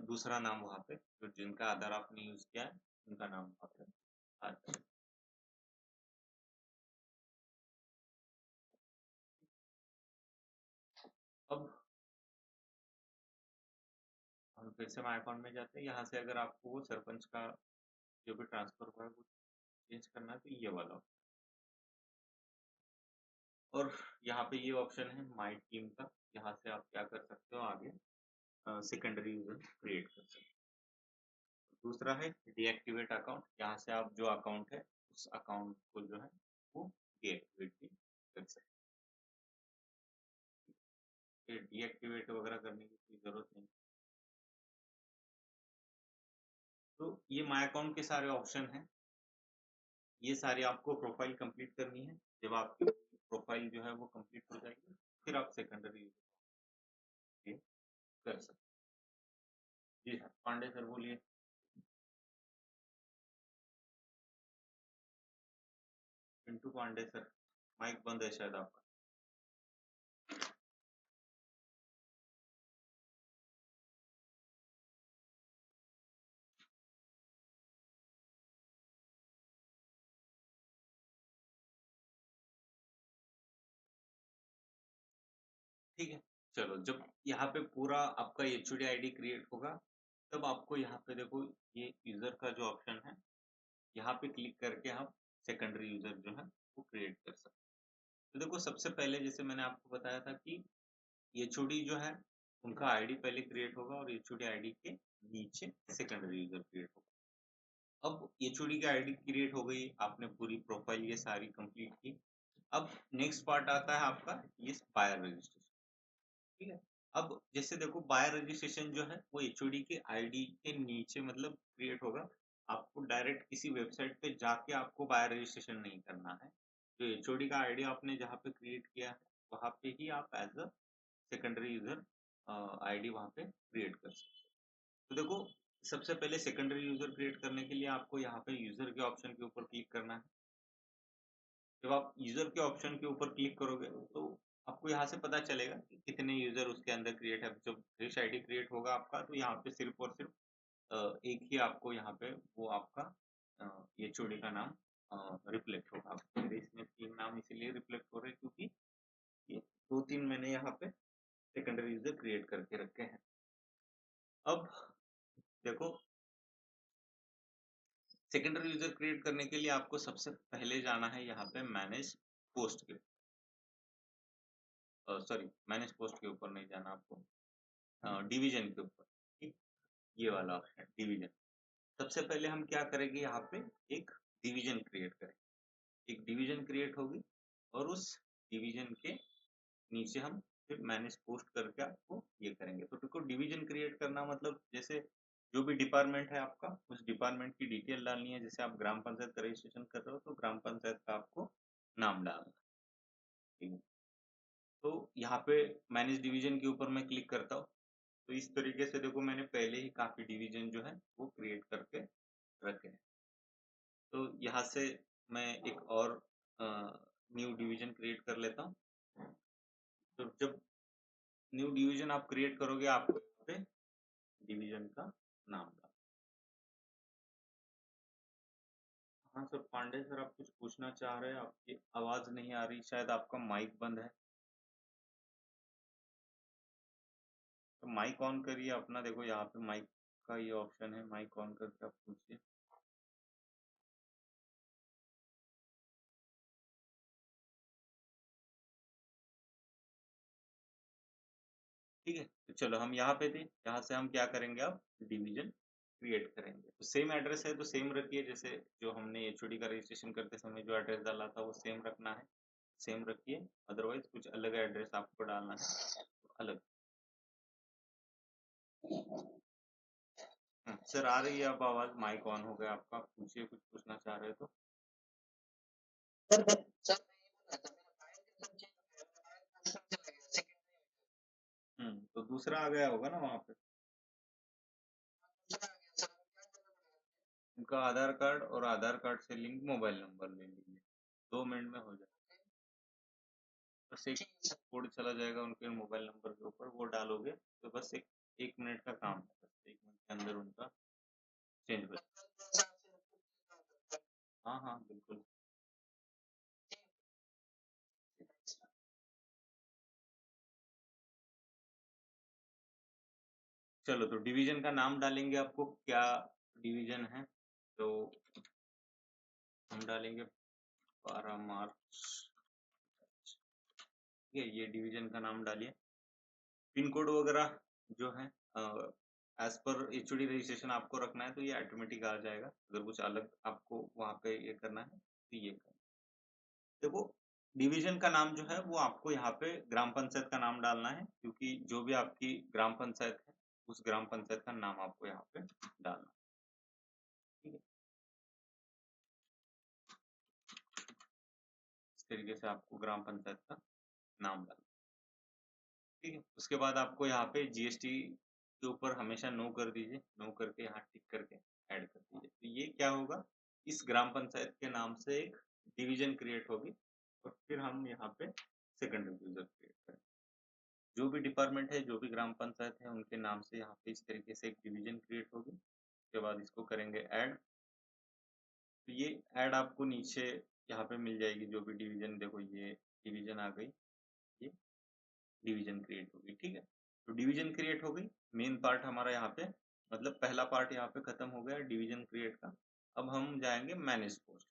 दूसरा नाम वहाँ पे जो जिनका आधार आपने यूज़ किया है, उनका नाम वहाँ पे आ जाएगा। अब हम फिर से माय अकाउंट में जाते हैं। यहाँ से अगर आपको वो सरपंच का जो भी ट्रांसफर हुआ है वो चेंज करना है, तो ये वाला। और यहाँ पे ये ऑप्शन है माय टीम का, यहाँ से आप क्या कर सकते हो, आगे सेकेंडरी यूजर क्रिएट कर सकते हो। दूसरा है डीएक्टिवेट अकाउंट, यहाँ से आप जो अकाउंट है उस अकाउंट को जो है वो डीएक्टिवेट भी कर सकते हो। डीएक्टिवेट वगैरह करने की कोई जरूरत नहीं। तो ये माय अकाउंट के सारे ऑप्शन हैं, ये सारी आपको प्रोफाइल कंप्लीट करनी है। जब आपकी प्रोफाइल जो है वो कंप्लीट हो जाएगी, फिर आप सेकेंडरी कर सकते। जी हाँ, पांडे सर बोलिए। पिंटू पांडे सर, माइक बंद है शायद आपका। ठीक है, चलो जब यहाँ पे पूरा आपका एचओडी आईडी क्रिएट होगा, तब आपको यहाँ पे देखो ये यूजर का जो ऑप्शन है, यहाँ पे क्लिक करके हम सेकेंडरी यूजर जो है वो क्रिएट कर सकते हैं। तो देखो सबसे पहले जैसे मैंने आपको बताया था कि एचओडी जो है उनका आईडी पहले क्रिएट होगा और एचओडी आईडी के नीचे सेकेंडरी यूजर क्रिएट होगा। अब एचओडी की आईडी क्रिएट हो गई, आपने पूरी प्रोफाइल ये सारी कंप्लीट की। अब नेक्स्ट पार्ट आता है आपका ये बायर रजिस्ट्रेशन। ठीक है, अब जैसे देखो बायर रजिस्ट्रेशन जो है वो एचओडी के आईडी के नीचे मतलब क्रिएट होगा। आपको डायरेक्ट किसी वेबसाइट पे जाके आपको बायर रजिस्ट्रेशन नहीं करना है। जो एचओडी का आईडी आपने जहाँ पे क्रिएट किया है वहाँ पे ही आप as a secondary user ID वहाँ पे क्रिएट कर सकते हैं। तो देखो सबसे पहले सेकेंडरी यूजर क्रिएट करने के लिए आपको यहाँ पे यूजर के ऑप्शन के ऊपर क्लिक करना है। जब आप यूजर के ऑप्शन के ऊपर क्लिक करोगे तो आपको यहाँ से पता चलेगा कि कितने यूजर उसके अंदर क्रिएट है। जब फ्रेश आईडी क्रिएट होगा आपका तो यहाँ पे सिर्फ और सिर्फ एक ही आपको यहाँ पे वो आपका एचओडी का नाम रिफ्लेक्ट होगा। मेरे इसमें 3 नाम इसीलिए रिफ्लेक्ट हो रहे हैं क्योंकि ये 2-3 मैंने यहाँ पे सेकेंडरी यूजर क्रिएट करके रखे हैं। अब देखो सेकेंडरी यूजर क्रिएट करने के लिए आपको सबसे पहले जाना है यहाँ पे मैनेज पोस्ट के सॉरी मैनेज पोस्ट के ऊपर नहीं जाना आपको, डिवीजन के ऊपर। ठीक, ये वाला ऑप्शन डिवीजन। सबसे पहले हम क्या करेंगे यहाँ पे एक डिवीजन क्रिएट करेंगे। एक डिवीजन क्रिएट होगी और उस डिवीजन के नीचे हम फिर मैनेज पोस्ट करके आपको ये करेंगे। तो देखो डिवीजन क्रिएट करना मतलब जैसे जो भी डिपार्टमेंट है आपका उस डिपार्टमेंट की डिटेल डालनी है। जैसे आप ग्राम पंचायत का रजिस्ट्रेशन कर रहे हो तो ग्राम पंचायत का आपको नाम डालना है। ठीक है, तो यहाँ पे मैनेज डिवीजन के ऊपर मैं क्लिक करता हूँ। तो इस तरीके से देखो मैंने पहले ही काफी डिवीजन जो है वो क्रिएट करके रखे हैं। तो यहाँ से मैं एक और न्यू डिवीजन क्रिएट कर लेता हूँ। तो जब न्यू डिवीजन आप क्रिएट करोगे आपको यहाँ पे डिवीजन का नाम डालना। हाँ सर, पांडे सर आप कुछ पूछना चाह रहे हैं, आपकी आवाज नहीं आ रही, शायद आपका माइक बंद है। तो माइक ऑन करिए अपना, देखो यहाँ पे माइक का ये ऑप्शन है, माइक ऑन करके आप पूछिए। ठीक है, तो चलो हम यहाँ पे थे, यहाँ से हम क्या करेंगे अब डिवीजन क्रिएट करेंगे। तो सेम एड्रेस है तो सेम रखिए, जैसे जो हमने एचओडी का रजिस्ट्रेशन करते समय जो एड्रेस डाला था वो सेम रखना है, सेम रखिए। अदरवाइज कुछ अलग एड्रेस आपको डालना है तो अलग। सर आ रही है अब आवाज, माइक ऑन हो गया आपका, पूछिए कुछ पूछना चाह रहे हो तो। तो दूसरा आ गया होगा ना वहाँ पे, उनका आधार कार्ड और आधार कार्ड से लिंक मोबाइल नंबर ले लीजिए, 2 मिनट में हो जाए। बस एक कोड चला जाएगा उनके मोबाइल नंबर के ऊपर, वो डालोगे तो बस एक मिनट का काम है, बस 1 मिनट के अंदर उनका चेंज हो जाए। हाँ हाँ बिल्कुल। चलो तो डिवीजन का नाम डालेंगे, आपको क्या डिवीजन है तो हम डालेंगे 12 मार्च। ठीक है, ये डिवीजन का नाम डालिए। पिन कोड वगैरह जो है एज पर एचओडी रजिस्ट्रेशन आपको रखना है तो ये ऑटोमेटिक आ जाएगा। अगर कुछ अलग आपको वहाँ पे ये करना है तो ये करना। देखो डिवीजन का नाम जो है वो आपको यहाँ पे ग्राम पंचायत का नाम डालना है, क्योंकि जो भी आपकी ग्राम पंचायत है उस ग्राम पंचायत का नाम आपको यहाँ पे डालना है। ठीक है, इस तरीके से आपको ग्राम पंचायत का नाम डालना है। ठीक है। उसके बाद आपको यहाँ पे जीएसटी के ऊपर हमेशा नो कर दीजिए, नो करके यहाँ टिक करके ऐड कर दीजिए। तो ये क्या होगा, इस ग्राम पंचायत के नाम से एक डिवीजन क्रिएट होगी और फिर हम यहाँ पे सेकेंडरी यूजर क्रिएट करेंगे। जो भी डिपार्टमेंट है, जो भी ग्राम पंचायत है, उनके नाम से यहाँ पे इस तरीके से एक डिवीजन क्रिएट होगी। उसके बाद इसको करेंगे ऐड। तो ये ऐड आपको नीचे यहाँ पे मिल जाएगी, जो भी डिवीजन, देखो ये डिवीजन आ गई, ये डिवीजन क्रिएट होगी। ठीक है, तो डिवीजन क्रिएट हो गई। मेन पार्ट हमारा यहाँ पे, मतलब पहला पार्ट यहाँ पे खत्म हो गया डिवीजन क्रिएट का। अब हम जाएंगे मैनेज पोस्ट।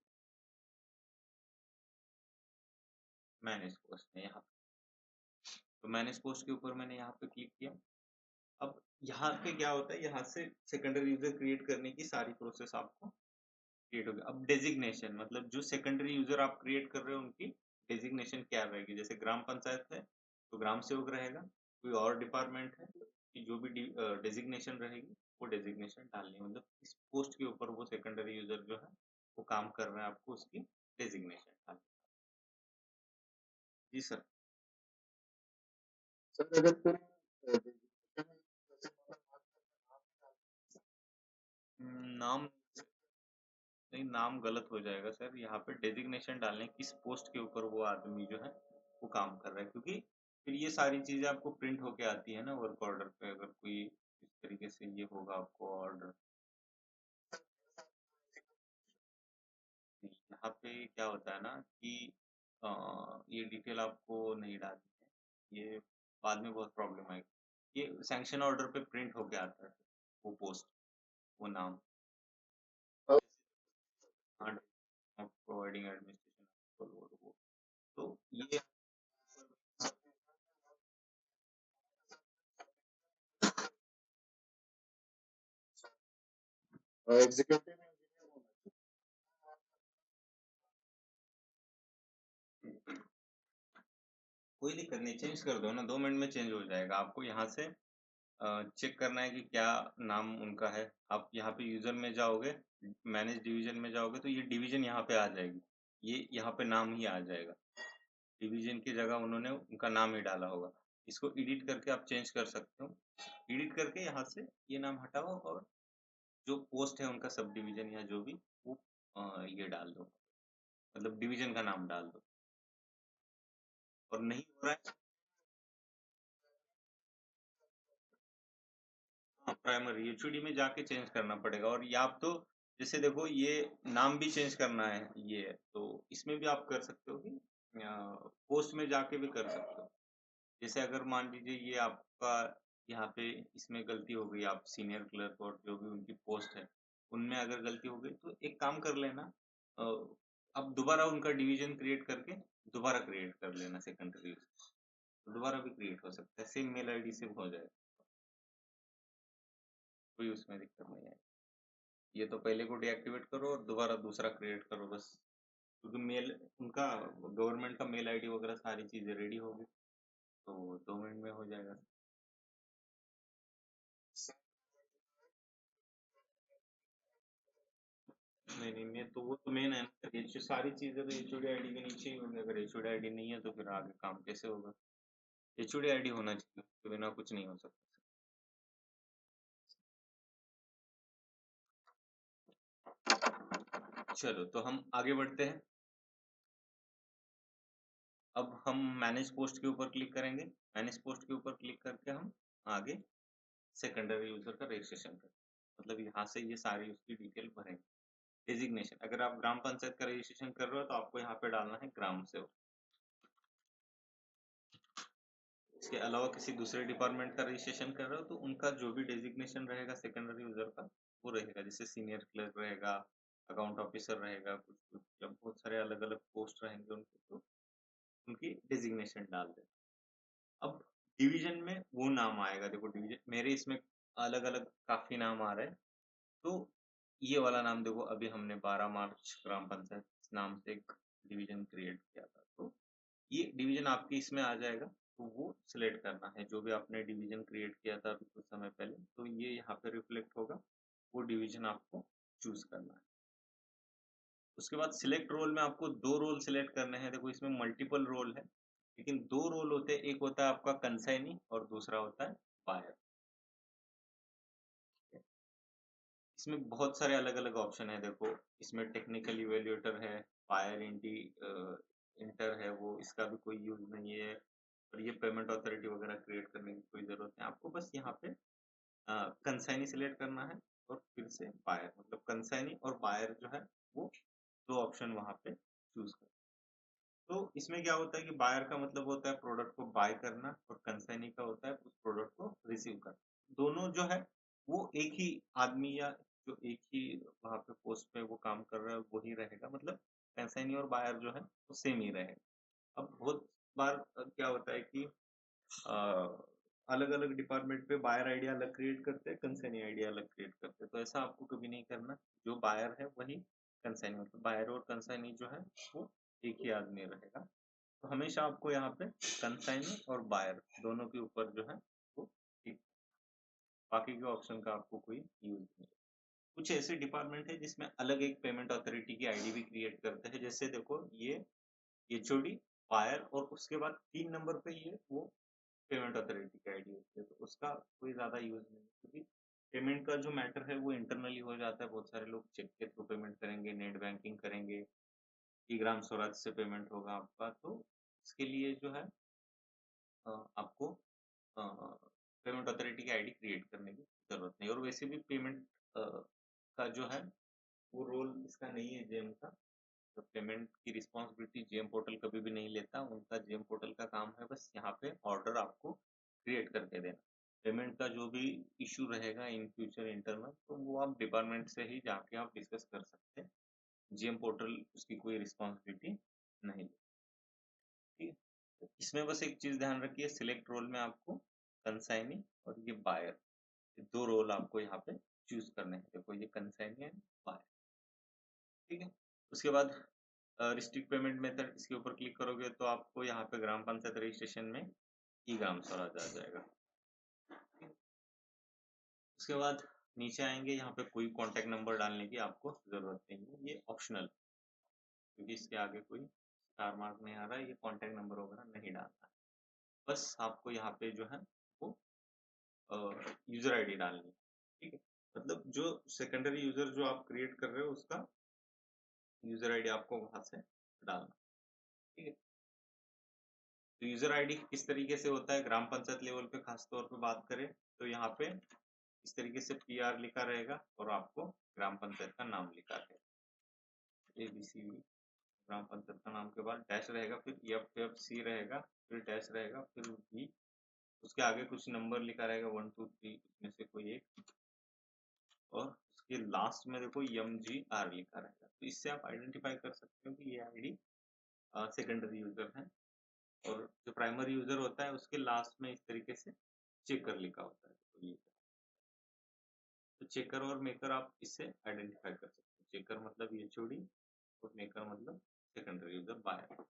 मैनेज पोस्ट में यहाँ पे, तो मैनेज पोस्ट के ऊपर मैंने यहाँ पे क्लिक किया। अब यहाँ पे क्या होता है, यहाँ से सेकेंडरी यूजर क्रिएट करने की सारी प्रोसेस आपको क्रिएट होगी। अब डेजिग्नेशन, मतलब जो सेकेंडरी यूजर आप क्रिएट कर रहे हो उनकी डेजिग्नेशन क्या रहेगी। जैसे ग्राम पंचायत है तो ग्राम सेवक रहेगा, कोई और डिपार्टमेंट है कि जो भी डेजिग्नेशन रहेगी वो डेजिग्नेशन डालनी है। मतलब इस पोस्ट के ऊपर वो सेकेंडरी यूजर जो है वो काम कर रहा है, आपको उसकी डेजिग्नेशन डालनी है। जी सर। सर अगर कोई designation जैसे नाम नहीं, नाम गलत हो जाएगा सर। यहाँ पे डेजिग्नेशन डालने किस पोस्ट के ऊपर वो आदमी जो है वो काम कर रहा है, क्योंकि फिर ये सारी चीजें आपको प्रिंट होके आती है ना वर्क ऑर्डर पे। अगर कोई इस तरीके से ये होगा आपको ऑर्डर, यहाँ पे क्या होता है ना कि ये डिटेल आपको नहीं डालनी है, ये बाद में बहुत प्रॉब्लम आएगी। ये सैंक्शन ऑर्डर पे प्रिंट होके आता है वो पोस्ट, वो नाम, प्रोवाइडिंग एडमिनिस्ट्रेशन। तो ये एग्जीक्यूटिव इंजीनियर होना कोई दिक्कत नहीं, चेंज कर दो ना, 2 मिनट में चेंज हो जाएगा। आपको यहाँ से चेक करना है कि क्या नाम उनका है। आप यहाँ पे यूजर में जाओगे, मैनेज डिवीजन में जाओगे तो ये डिवीजन यहाँ पे आ जाएगी, ये यहाँ पे नाम ही आ जाएगा। डिवीजन की जगह उन्होंने उनका नाम ही डाला होगा। इसको एडिट करके आप चेंज कर सकते हो। एडिट करके यहाँ से ये नाम हटाओ और जो पोस्ट है उनका सब डिवीजन या जो भी वो ये डाल दो, मतलब डिवीजन का नाम डाल दो। और नहीं हो रहा है, हाँ प्राइमरी एचओडी में जाके चेंज करना पड़ेगा। और या आप तो जैसे देखो ये नाम भी चेंज करना है, ये है तो इसमें भी आप कर सकते हो कि पोस्ट में जाके भी कर सकते हो। जैसे अगर मान लीजिए ये आपका यहाँ पे इसमें गलती हो गई, आप सीनियर क्लर्क और जो भी उनकी पोस्ट है उनमें अगर गलती हो गई तो एक काम कर लेना, अ, अब दोबारा उनका डिवीजन क्रिएट करके दोबारा क्रिएट कर लेना सेकेंडरी, दोबारा भी क्रिएट हो सकता है, सेम मेल आईडी से हो जाए, कोई उसमें दिक्कत नहीं है। ये तो पहले को डीएक्टिवेट करो और दोबारा दूसरा क्रिएट करो बस, क्योंकि मेल उनका गवर्नमेंट का मेल आईडी वगैरह सारी चीजें रेडी होगी तो 2 मिनट में हो जाएगा। नहीं नहीं, मैं तो वो तो मेन है ना, ये जो सारी चीजें तो एचओडी आईडी के नीचे ही होंगी। अगर एचओडी आईडी नहीं है तो फिर आगे काम कैसे होगा। एचओडी आईडी होना चाहिए, उसके बिना कुछ नहीं हो सकता। चलो तो हम आगे बढ़ते हैं। अब हम मैनेज पोस्ट के ऊपर क्लिक करेंगे। मैनेज पोस्ट के ऊपर क्लिक करके हम आगे सेकेंडरी यूजर का रजिस्ट्रेशन करें, मतलब यहाँ से ये सारी उसकी डिटेल भरेंगे। डेजिग्नेशन, अगर आप ग्राम पंचायत का रजिस्ट्रेशन कर रहे हो तो आपको यहाँ पे डालना है ग्राम सेवक। इसके अलावा किसी दूसरे डिपार्टमेंट का रजिस्ट्रेशन कर रहे हो तो उनका जो भी डेजिग्नेशन रहेगा सेकेंडरी यूजर का वो रहेगा। जैसे सीनियर क्लर्क रहेगा, अकाउंट ऑफिसर रहेगा, कुछ कुछ जब बहुत सारे अलग अलग पोस्ट रहेंगे उनके, तो उनकी डेजिग्नेशन डाल दे। अब डिवीजन में वो नाम आएगा, देखो डिवीजन मेरे इसमें अलग अलग काफी नाम आ रहे हैं। तो ये वाला नाम देखो, अभी हमने 12 मार्च ग्राम पंचायत नाम से एक डिवीजन क्रिएट किया था, तो ये डिवीजन आपके इसमें आ जाएगा। तो वो सिलेक्ट करना है, जो भी आपने डिवीजन क्रिएट किया था अभी कुछ समय पहले, तो ये यहाँ पे रिफ्लेक्ट होगा, वो डिवीजन आपको चूज करना है। उसके बाद सिलेक्ट रोल में आपको 2 रोल सिलेक्ट करने हैं। देखो इसमें मल्टीपल रोल है, लेकिन 2 रोल होते हैं, एक होता है आपका कंसाइनी और दूसरा होता है बायर। इसमें बहुत सारे अलग-अलग ऑप्शन है देखो, इसमें टेक्निकल इवैल्यूएटर है, बायर इंटर है वो, इसका भी कोई यूज़ नहीं है और ये पेमेंट अथॉरिटी वगैरह क्रिएट करने की कोई ज़रूरत नहीं। आपको बस यहाँ पे कंसाइनी सिलेक्ट करना है और फिर से बायर, मतलब कंसाइनी और बायर जो है वो 2 ऑप्शन वहाँ पे चूज़ करना। तो इसमें क्या होता है कि बायर का मतलब होता है प्रोडक्ट को बाय करना और कंसाइनी का होता है उस प्रोडक्ट को रिसीव करना। दोनों जो है वो एक ही आदमी या जो एक ही वहाँ पे पोस्ट पे वो काम कर रहा है वही रहेगा, मतलब कंसाइनी और बायर जो है वो सेम ही रहेगा। अब बहुत बार क्या होता है कि अलग-अलग डिपार्टमेंट पे बायर आइडिया अलग क्रिएट करते हैं, कंसाइनी आइडिया अलग क्रिएट करते हैं। तो ऐसा आपको कभी नहीं करना। जो बायर है वही कंसाइनी, मतलब बायर और कंसाइनी जो है वो एक ही आदमी रहेगा। तो हमेशा आपको यहाँ पे कंसाइनी और बायर दोनों के ऊपर जो है वो ठीक, बाकी के ऑप्शन का आपको कोई यूज नहीं है। कुछ ऐसे डिपार्टमेंट है जिसमें अलग एक पेमेंट अथॉरिटी की आईडी भी क्रिएट करते हैं, जैसे देखो ये एचओडी, बायर और उसके बाद 3 नंबर पे ये वो पेमेंट अथॉरिटी की आईडी होती है, तो उसका कोई ज़्यादा यूज़ नहीं है क्योंकि पेमेंट का जो मैटर है वो इंटरनली हो जाता है। बहुत सारे लोग चेक के थ्रू पेमेंट करेंगे, नेट बैंकिंग करेंगे, ई ग्राम स्वराज से पेमेंट होगा आपका, तो इसके लिए जो है आपको पेमेंट अथॉरिटी की आईडी क्रिएट करने की ज़रूरत नहीं। और वैसे भी पेमेंट का जो है वो रोल इसका नहीं है जेम का। तो पेमेंट की रिस्पॉन्सिबिलिटी जेम पोर्टल कभी भी नहीं लेता। उनका जेम पोर्टल का काम है बस यहाँ पे ऑर्डर आपको क्रिएट करके देना। पेमेंट का जो भी इश्यू रहेगा इन फ्यूचर इंटरनल, तो वो आप डिपार्टमेंट से ही जाके आप डिस्कस कर सकते हैं। जेम पोर्टल उसकी कोई रिस्पॉन्सिबिलिटी नहीं लेती। ठीक है? तो इसमें बस एक चीज़ ध्यान रखिए, सिलेक्ट रोल में आपको कंसाइनी और ये बायर, ये 2 रोल आपको यहाँ पे चूज़ करने हैं। देखो ये कंसाइनी है, बायर। ठीक है? उसके बाद रिस्ट्रिक्ट पेमेंट मेथड, इसके ऊपर क्लिक करोगे तो आपको यहाँ पे ग्राम पंचायत रजिस्ट्रेशन में ई ग्राम स्वराज आ जाएगा। उसके बाद नीचे आएंगे, यहाँ पे कोई कॉन्टैक्ट नंबर डालने की आपको जरूरत नहीं है, ये ऑप्शनल, क्योंकि इसके आगे कोई स्टार मार्क नहीं आ रहा है, ये कॉन्टैक्ट नंबर वगैरह नहीं डालना है। बस आपको यहाँ पे जो है वो यूजर आईडी डालनी है। ठीक है, मतलब जो सेकेंडरी यूजर जो आप क्रिएट कर रहे हो उसका यूजर आईडी आपको वहां से डालना। ठीक है, तो यूजर आईडी किस तरीके से होता है ग्राम पंचायत लेवल पे खास तौर पे बात करें तो यहाँ पे इस तरीके से पीआर लिखा रहेगा और आपको ग्राम पंचायत का नाम लिखा रहेगा, एबीसी ग्राम पंचायत का नाम के बाद डैश रहेगा, फिर एफ एफ सी रहेगा, फिर डैश रहेगा, फिर बी, उसके आगे कुछ नंबर लिखा रहेगा 1 2 3 उसमें से कोई एक, और उसके लास्ट में देखो MGR लिखा रहेगा। तो इससे आप आइडेंटिफाई कर सकते हो कि ये आईडी सेकेंडरी यूजर है। और जो प्राइमरी यूजर होता है उसके लास्ट में इस तरीके से चेकर लिखा होता है। तो ये, तो चेकर और मेकर आप इससे आइडेंटिफाई कर सकते हो। चेकर मतलब एचओडी और मेकर मतलब सेकेंडरी यूजर बायर।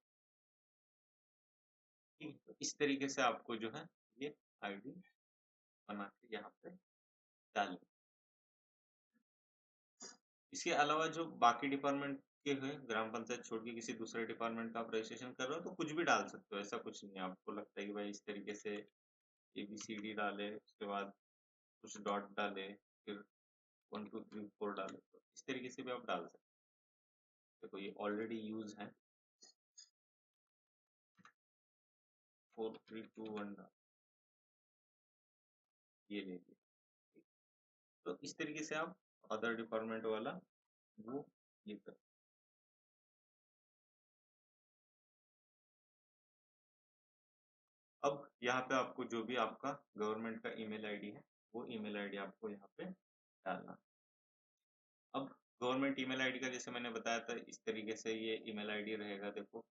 ठीक, तो इस तरीके से आपको जो है ये आईडी बना के यहाँ पे डालनी। इसके अलावा जो बाकी डिपार्टमेंट के हैं, ग्राम पंचायत छोड़ के किसी दूसरे डिपार्टमेंट का आप रजिस्ट्रेशन कर रहे हो तो कुछ भी डाल सकते हो, ऐसा कुछ नहीं है। आपको लगता है कि भाई इस तरीके से ABCD डाले, उसके बाद कुछ डॉट डाले, फिर 1 2 3 4 डाले, तो इस तरीके से भी आप डाल सकते हो। देखो ये ऑलरेडी यूज है, 4 3 2 1 डाल, ये ले लिया। तो इस तरीके से आप अदर डिपार्टमेंट वाला वो ये कर। अब यहाँ पे आपको जो भी आपका गवर्नमेंट का ईमेल आईडी है वो ईमेल आईडी आपको यहाँ पे डालना। अब गवर्नमेंट ईमेल आईडी का जैसे मैंने बताया था इस तरीके से ये ईमेल आईडी रहेगा, देखो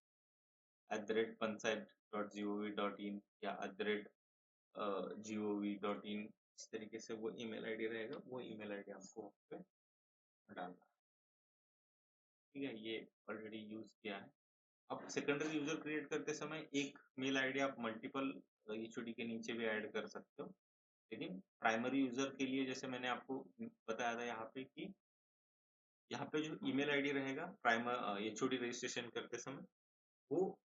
@panchayat.gov.in या @gov.in, इस तरीके से वो ईमेल आईडी रहेगा। वो ईमेल आईडी आपको वहाँ पे डालना। ठीक है, ये ऑलरेडी यूज किया है। अब सेकेंडरी यूजर क्रिएट करते समय एक मेल आईडी आप मल्टीपल एचओडी के नीचे भी ऐड कर सकते हो, लेकिन प्राइमरी यूजर के लिए जैसे मैंने आपको बताया था यहाँ पे कि यहाँ पे जो ईमेल आईडी रहेगा प्राइमर एचओडी रजिस्ट्रेशन करते समय वो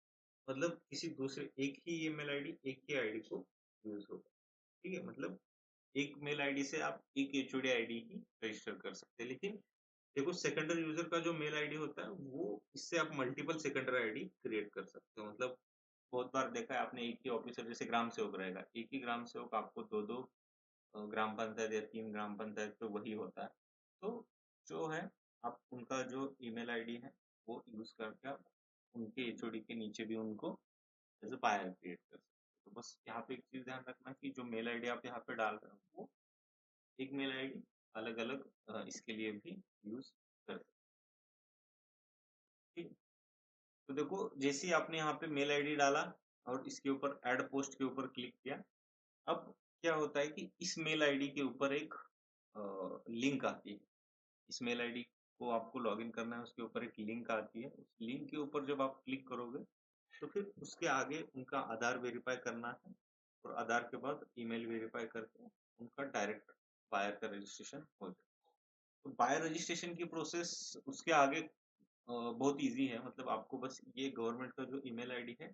मतलब किसी दूसरे एक ही ईमेल आईडी एक ही आईडी को यूज होगा, ठीक है। मतलब एक मेल आईडी से आप एक एचओडी आईडी ही रजिस्टर कर सकते हैं, लेकिन देखो सेकेंडरी यूजर का जो मेल आईडी होता है वो इससे आप मल्टीपल सेकेंडरी आईडी क्रिएट कर सकते हो। मतलब बहुत बार देखा है आपने, एक ही ऑफिसर जैसे ग्राम सेवक रहेगा, एक ही ग्राम सेवक आपको दो दो ग्राम पंचायत या 3 ग्राम पंचायत पे वही होता है। तो जो है आप उनका जो ईमेल आईडी है वो यूज़ करके आप उनके एचओडी के नीचे भी उनको एज़ अ बायर क्रिएट कर सकते हो। तो बस यहाँ पे एक चीज़ ध्यान रखना कि जो मेल आईडी आप यहाँ पे डाल रहे हो वो एक मेल आईडी अलग-अलग इसके लिए भी यूज़ कर सकते हैं। तो देखो जैसे ही आपने यहाँ पे मेल आईडी डाला और इसके ऊपर ऐड पोस्ट के ऊपर क्लिक किया, अब क्या होता है कि इस मेल आईडी के ऊपर एक लिंक आती है। इस मेल आईडी को आपको लॉगिन करना है, उसके ऊपर एक लिंक आती है। उस लिंक के ऊपर जब आप क्लिक करोगे तो फिर उसके आगे उनका आधार वेरीफाई करना है और आधार के बाद ईमेल वेरीफाई करके उनका डायरेक्ट बायर का रजिस्ट्रेशन हो जाए। तो बायर रजिस्ट्रेशन की प्रोसेस उसके आगे बहुत ईजी है। मतलब आपको बस ये गवर्नमेंट का जो ईमेल आईडी है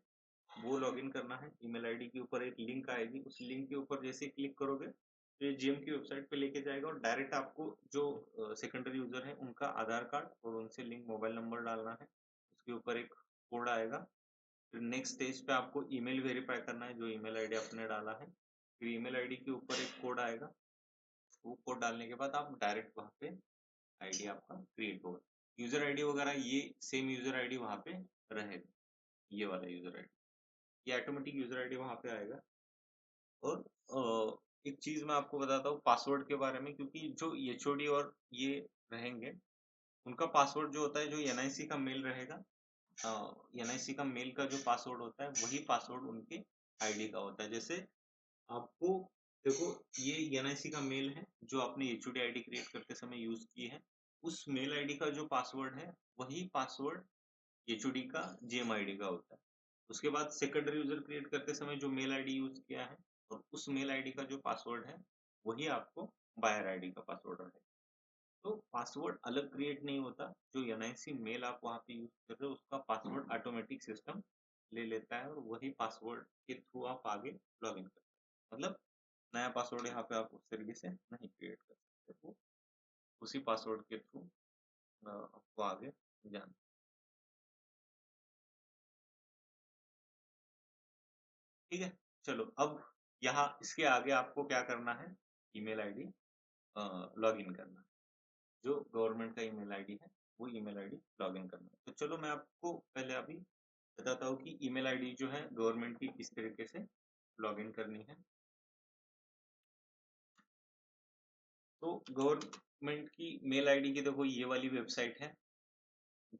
वो लॉगिन करना है। ईमेल आईडी के ऊपर एक लिंक आएगी, उस लिंक के ऊपर जैसे ही क्लिक करोगे तो ये जीएम की वेबसाइट पे लेके जाएगा और डायरेक्ट आपको जो सेकेंडरी यूजर है उनका आधार कार्ड और उनसे लिंक मोबाइल नंबर डालना है। उसके ऊपर एक कोड आएगा। फिर नेक्स्ट स्टेज पे आपको ईमेल वेरीफाई करना है जो ईमेल आईडी आपने डाला है। फिर ईमेल आईडी के ऊपर एक कोड आएगा। वो कोड डालने के बाद आप डायरेक्ट वहाँ पे आईडी आपका क्रिएट होगा। यूजर आईडी वगैरह ये सेम यूजर आईडी वहाँ पे रहेगा, ये वाला यूजर आईडी, ये ऑटोमेटिक यूजर आईडी वहाँ पे आएगा। और एक चीज मैं आपको बताता हूँ पासवर्ड के बारे में, क्योंकि जो एचओडी और ये रहेंगे उनका पासवर्ड जो होता है, जो एनआईसी का मेल रहेगा, एनआईसी का मेल का जो पासवर्ड होता है वही पासवर्ड उनके आईडी का होता है। जैसे आपको देखो ये एनआईसी का मेल है जो आपने एचओडी आईडी क्रिएट करते समय यूज की है, उस मेल आईडी का जो पासवर्ड है वही पासवर्ड एचओडी का जीएम आईडी का होता है। उसके बाद सेकेंडरी यूजर क्रिएट करते समय जो मेल आईडी यूज किया है और उस मेल आईडी का जो पासवर्ड है वही आपको बायर आईडी का पासवर्ड रहेगा। तो पासवर्ड अलग क्रिएट नहीं होता, जो एनआईसी मेल आप वहाँ पे यूज कर रहे हो उसका पासवर्ड ऑटोमेटिक सिस्टम ले लेता है और वही पासवर्ड के थ्रू आप आगे लॉग इन करते हो। मतलब नया पासवर्ड यहाँ पे आप उस तरीके से नहीं क्रिएट कर सकते, वो उसी पासवर्ड के थ्रू आपको आगे जाना। ठीक है, चलो अब यहाँ इसके आगे आपको क्या करना है, ईमेल आईडी लॉग इन करना है। जो गवर्नमेंट का ईमेल आईडी है वो ईमेल आईडी लॉग इन करना है। तो चलो मैं आपको पहले अभी बताता हूँ कि ईमेल आईडी जो है गवर्नमेंट की किस तरीके से लॉग इन करनी है। तो गवर्नमेंट की मेल आईडी की देखो ये वाली वेबसाइट है,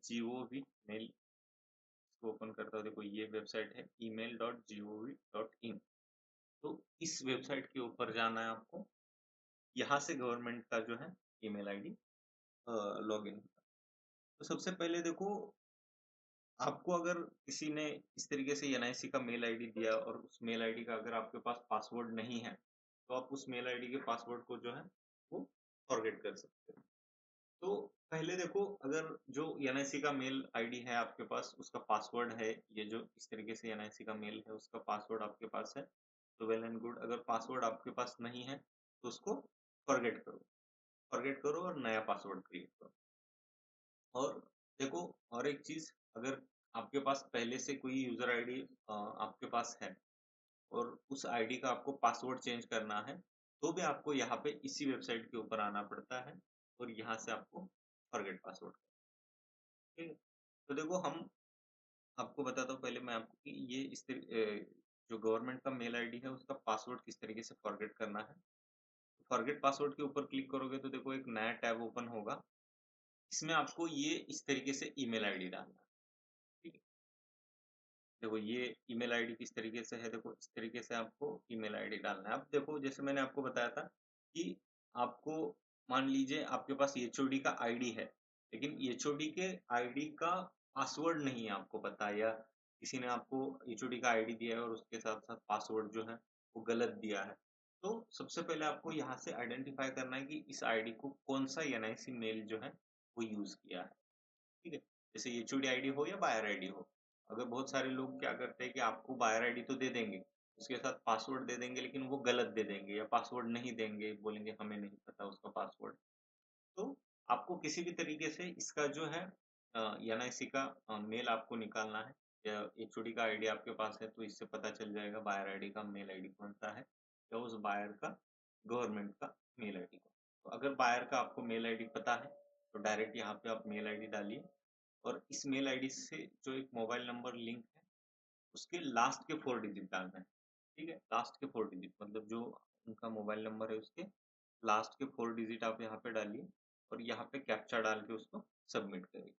GOV मेल, इसको ओपन करता हूँ। देखो ये वेबसाइट है email.gov.in। तो इस वेबसाइट के ऊपर जाना है आपको, यहाँ से गवर्नमेंट का जो है ईमेल आईडी लॉग इन। तो सबसे पहले देखो आपको अगर किसी ने इस तरीके से एनआईसी का मेल आईडी दिया और उस मेल आईडी का अगर आपके पास पासवर्ड नहीं है तो आप उस मेल आईडी के पासवर्ड को जो है वो फॉरगेट कर सकते हैं। तो पहले देखो अगर जो एनआईसी का मेल आईडी है आपके पास उसका पासवर्ड है, ये जो इस तरीके से एनआईसी का मेल है उसका पासवर्ड आपके पास है तो वेल एंड गुड। अगर पासवर्ड आपके पास नहीं है तो उसको फॉरगेट करो, फॉरगेट करो और नया पासवर्ड क्रिएट करो। और देखो और एक चीज, अगर आपके पास पहले से कोई यूजर आईडी आपके पास है और उस आईडी का आपको पासवर्ड चेंज करना है तो भी आपको यहाँ पे इसी वेबसाइट के ऊपर आना पड़ता है और यहाँ से आपको फॉरगेट पासवर्ड। ठीक है, तो देखो हम आपको बताता हूँ पहले मैं आपको कि ये जो गवर्नमेंट का मेल आईडी है उसका पासवर्ड किस तरीके से फॉरगेट करना है। फॉरगेट पासवर्ड के ऊपर क्लिक करोगे तो देखो एक नया टैब ओपन होगा, इसमें आपको ये इस तरीके से ईमेल आईडी डालना है। ठीक है, देखो ये ईमेल आईडी किस तरीके से है, देखो इस तरीके से आपको ईमेल आईडी डालना है। अब देखो जैसे मैंने आपको बताया था कि आपको मान लीजिए आपके पास एचओडी का आईडी है लेकिन एचओडी के आईडी का पासवर्ड नहीं है आपको पता, या किसी ने आपको एचओडी का आईडी दिया है और उसके साथ साथ पासवर्ड जो है वो गलत दिया है। तो सबसे पहले आपको यहाँ से आइडेंटिफाई करना है कि इस आईडी को कौन सा एनआईसी मेल जो है वो यूज किया है। ठीक है, जैसे एचओडी आईडी हो या बायर आईडी हो, अगर बहुत सारे लोग क्या करते हैं कि आपको बायर आईडी तो दे देंगे, उसके साथ पासवर्ड दे देंगे लेकिन वो गलत दे देंगे या पासवर्ड नहीं देंगे, बोलेंगे हमें नहीं पता उसका पासवर्ड। तो आपको किसी भी तरीके से इसका जो है एनआईसी का मेल आपको निकालना है या एचओडी का आईडी आपके पास है तो इससे पता चल जाएगा बायर आईडी का मेल आईडी कौन-सा है या उस बायर का गवर्नमेंट का मेल आईडी कौन। तो अगर बायर का आपको मेल आईडी पता है, तो डायरेक्ट यहाँ पे आप मेल आईडी डालिए और इस मेल आईडी से जो एक मोबाइल नंबर लिंक है, उसके लास्ट के 4 डिजिट डालना है, ठीक है? लास्ट के 4 डिजिट मतलब जो उनका मोबाइल नंबर है उसके लास्ट के 4 डिजिट आप यहाँ पे डालिए और यहाँ पे कैप्चा डाल के उसको सबमिट करिए।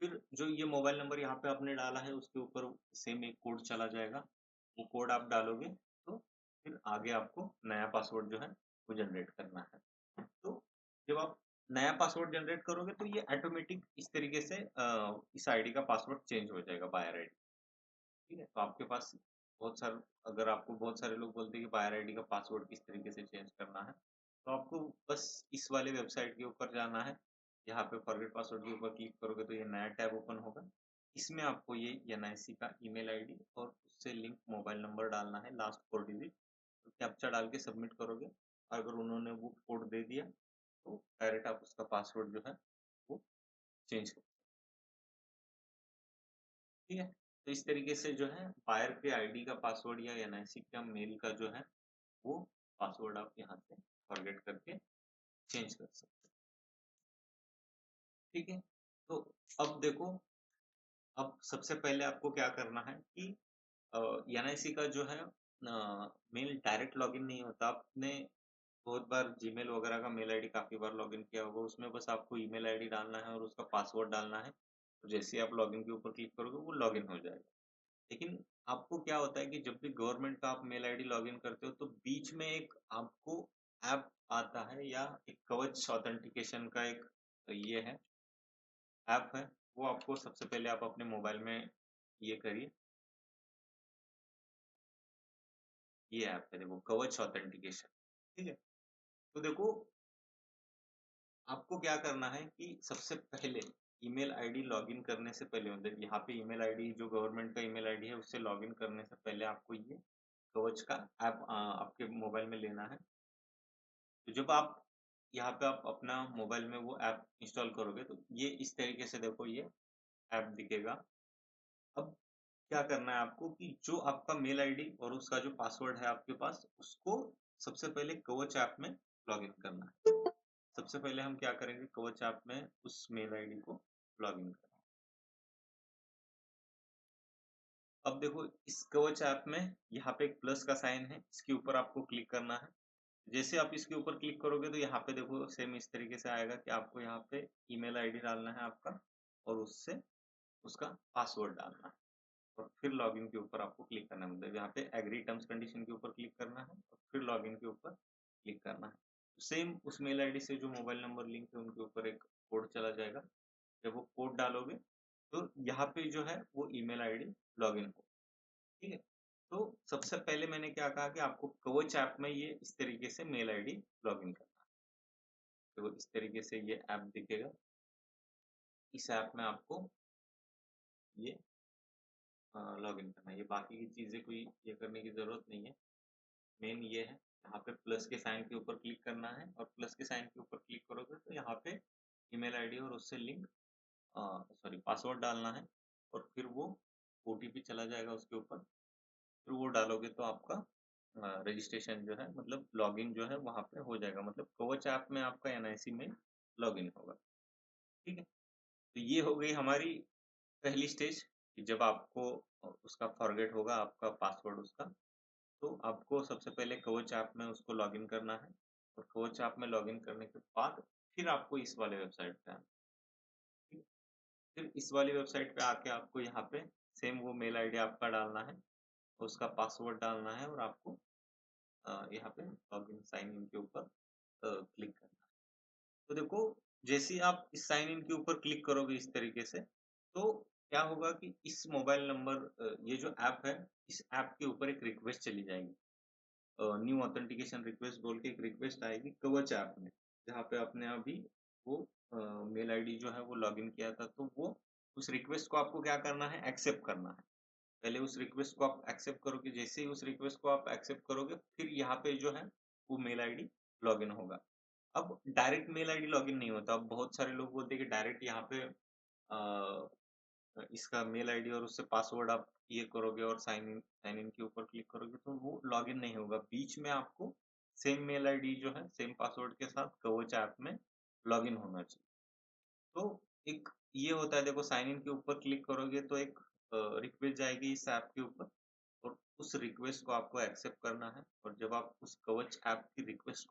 फिर जो ये मोबाइल नंबर यहाँ पे आपने डाला है उसके ऊपर सेम एक कोड चला जाएगा, वो कोड आप डालोगे तो फिर आगे आपको नया पासवर्ड जो है वो जनरेट करना है। तो जब आप नया पासवर्ड जनरेट करोगे तो ये ऑटोमेटिक इस तरीके से इस आईडी का पासवर्ड चेंज हो जाएगा बायर आईडी, ठीक है? तो आपके पास बहुत सारे अगर आपको बहुत सारे लोग बोलते हैं कि बायर आईडी का पासवर्ड किस तरीके से चेंज करना है, तो आपको बस इस वाले वेबसाइट के ऊपर जाना है। यहाँ पे फॉरगेट पासवर्ड के ऊपर क्लिक करोगे तो ये नया टैब ओपन होगा। इसमें आपको ये एनआईसी का ईमेल आईडी और उससे लिंक मोबाइल नंबर डालना है लास्ट 4 डिजिट। तो कैप्चा डाल के सबमिट करोगे। अगर उन्होंने वो कोड दे दिया तो डायरेक्ट आप उसका पासवर्ड जो है वो चेंज कर, ठीक है? तो इस तरीके से जो है बायर के आईडी का पासवर्ड या एनआईसी का मेल का जो है वो पासवर्ड आप यहाँ से फॉरगेट करके चेंज कर सकते हैं, ठीक है? तो अब देखो, अब सबसे पहले आपको क्या करना है कि एनआईसी का जो है मेल डायरेक्ट लॉगिन नहीं होता। आपने बहुत बार जीमेल वगैरह का मेल आईडी काफ़ी बार लॉगिन किया होगा, उसमें बस आपको ईमेल आईडी डालना है और उसका पासवर्ड डालना है। तो जैसे ही आप लॉगिन के ऊपर क्लिक करोगे वो लॉगिन हो जाएगा। लेकिन आपको क्या होता है कि जब भी गवर्नमेंट का आप मेल आईडी लॉगिन करते हो तो बीच में एक आपको ऐप आता है या एक कवच ऑथेंटिकेशन का एक ये है ऐप है, वो आपको सबसे पहले आप अपने मोबाइल में ये करिए, ये ऐप है देखो कवच ऑथेंटिकेशन, ठीक है? तो देखो आपको क्या करना है कि सबसे पहले ईमेल आईडी लॉगिन करने से पहले मतलब यहाँ पे ईमेल आईडी जो गवर्नमेंट का ईमेल आईडी है उससे लॉगिन करने से पहले आपको ये कवच का ऐप आपके मोबाइल में लेना है। तो जब आप यहाँ पे आप अपना मोबाइल में वो ऐप इंस्टॉल करोगे तो ये इस तरीके से देखो ये ऐप दिखेगा। अब क्या करना है आपको कि जो आपका मेल आईडी और उसका जो पासवर्ड है आपके पास उसको सबसे पहले कवच ऐप में लॉगिन करना है। सबसे पहले हम क्या करेंगे कवच ऐप में उस मेल आईडी को लॉगिन करेंगे। अब देखो इस कवच ऐप में यहाँ पे एक प्लस का साइन है, इसके ऊपर आपको क्लिक करना है। जैसे आप इसके ऊपर क्लिक करोगे तो यहाँ पे देखो सेम इस तरीके से आएगा कि आपको यहाँ पे ईमेल आईडी डालना है आपका और उससे उसका पासवर्ड डालना है और फिर लॉगिन के ऊपर आपको क्लिक करना है मतलब यहाँ पे एग्री टर्म्स कंडीशन के ऊपर क्लिक करना है और फिर लॉगिन के ऊपर क्लिक करना है। सेम उस मेल आईडी से जो मोबाइल नंबर लिंक है उनके ऊपर एक कोड चला जाएगा। जब वो कोड डालोगे तो यहाँ पे जो है वो ईमेल आईडी लॉगिन हो, ठीक है? तो सबसे पहले मैंने क्या कहा कि आपको कवच ऐप में ये इस तरीके से मेल आईडी लॉगिन करना है। तो इस तरीके से ये ऐप दिखेगा। इस ऐप में आपको ये लॉगिन करना है। ये बाकी की चीज़ें कोई ये करने की ज़रूरत नहीं है। मेन ये है, यहाँ पे प्लस के साइन के ऊपर क्लिक करना है और प्लस के साइन के ऊपर क्लिक करोगे तो यहाँ पे ईमेल आईडी और उससे लिंक सॉरी पासवर्ड डालना है और फिर वो ओटीपी चला जाएगा उसके ऊपर। फिर वो डालोगे तो आपका रजिस्ट्रेशन जो है मतलब लॉगिन जो है वहाँ पे हो जाएगा मतलब कवच ऐप में आपका एनआईसी में लॉगिन होगा, ठीक है? तो ये हो गई हमारी पहली स्टेज कि जब आपको उसका फॉरगेट होगा आपका पासवर्ड उसका, तो आपको सबसे पहले कवच ऐप में उसको लॉगिन करना है और कवच ऐप में लॉगिन करने के बाद फिर आपको इस वाले वेबसाइट पे आना है, ठीक है? फिर इस वाली वेबसाइट पे आके आपको यहाँ पे सेम वो मेल आईडी आपका डालना है, उसका पासवर्ड डालना है और आपको यहाँ पे लॉगिन साइन इन के ऊपर क्लिक करना है। तो देखो जैसे ही आप इस साइन इन के ऊपर क्लिक करोगे इस तरीके से, तो क्या होगा कि इस मोबाइल नंबर ये जो ऐप है, इस ऐप के ऊपर एक रिक्वेस्ट चली जाएगी। न्यू ऑथेंटिकेशन रिक्वेस्ट बोल के एक रिक्वेस्ट आएगी कवच ऐप में, जहाँ पे आपने अभी वो मेल आईडी जो है वो लॉगिन किया था, तो वो उस रिक्वेस्ट को आपको क्या करना है? एक्सेप्ट करना है। पहले उस रिक्वेस्ट को आप एक्सेप्ट करोगे, जैसे ही उस रिक्वेस्ट को आप एक्सेप्ट करोगे, फिर यहाँ पे जो है वो मेल आईडी लॉगिन होगा। अब डायरेक्ट मेल आईडी लॉगिन नहीं होता। अब बहुत सारे लोग बोलते हैं कि डायरेक्ट यहाँ पे इसका मेल आईडी और उससे पासवर्ड आप ये करोगे और साइन इन के ऊपर क्लिक करोगे तो वो लॉगिन नहीं होगा। बीच में आपको सेम मेल आईडी जो है सेम पासवर्ड के साथ कवच ऐप में लॉगिन होना चाहिए। तो एक ये होता है, देखो साइन इन के ऊपर क्लिक करोगे तो एक रिक्वेस्ट जाएगी इस ऐप के ऊपर और उस रिक्वेस्ट को आपको एक्सेप्ट करना है और जब आप उस कवच ऐप की रिक्वेस्ट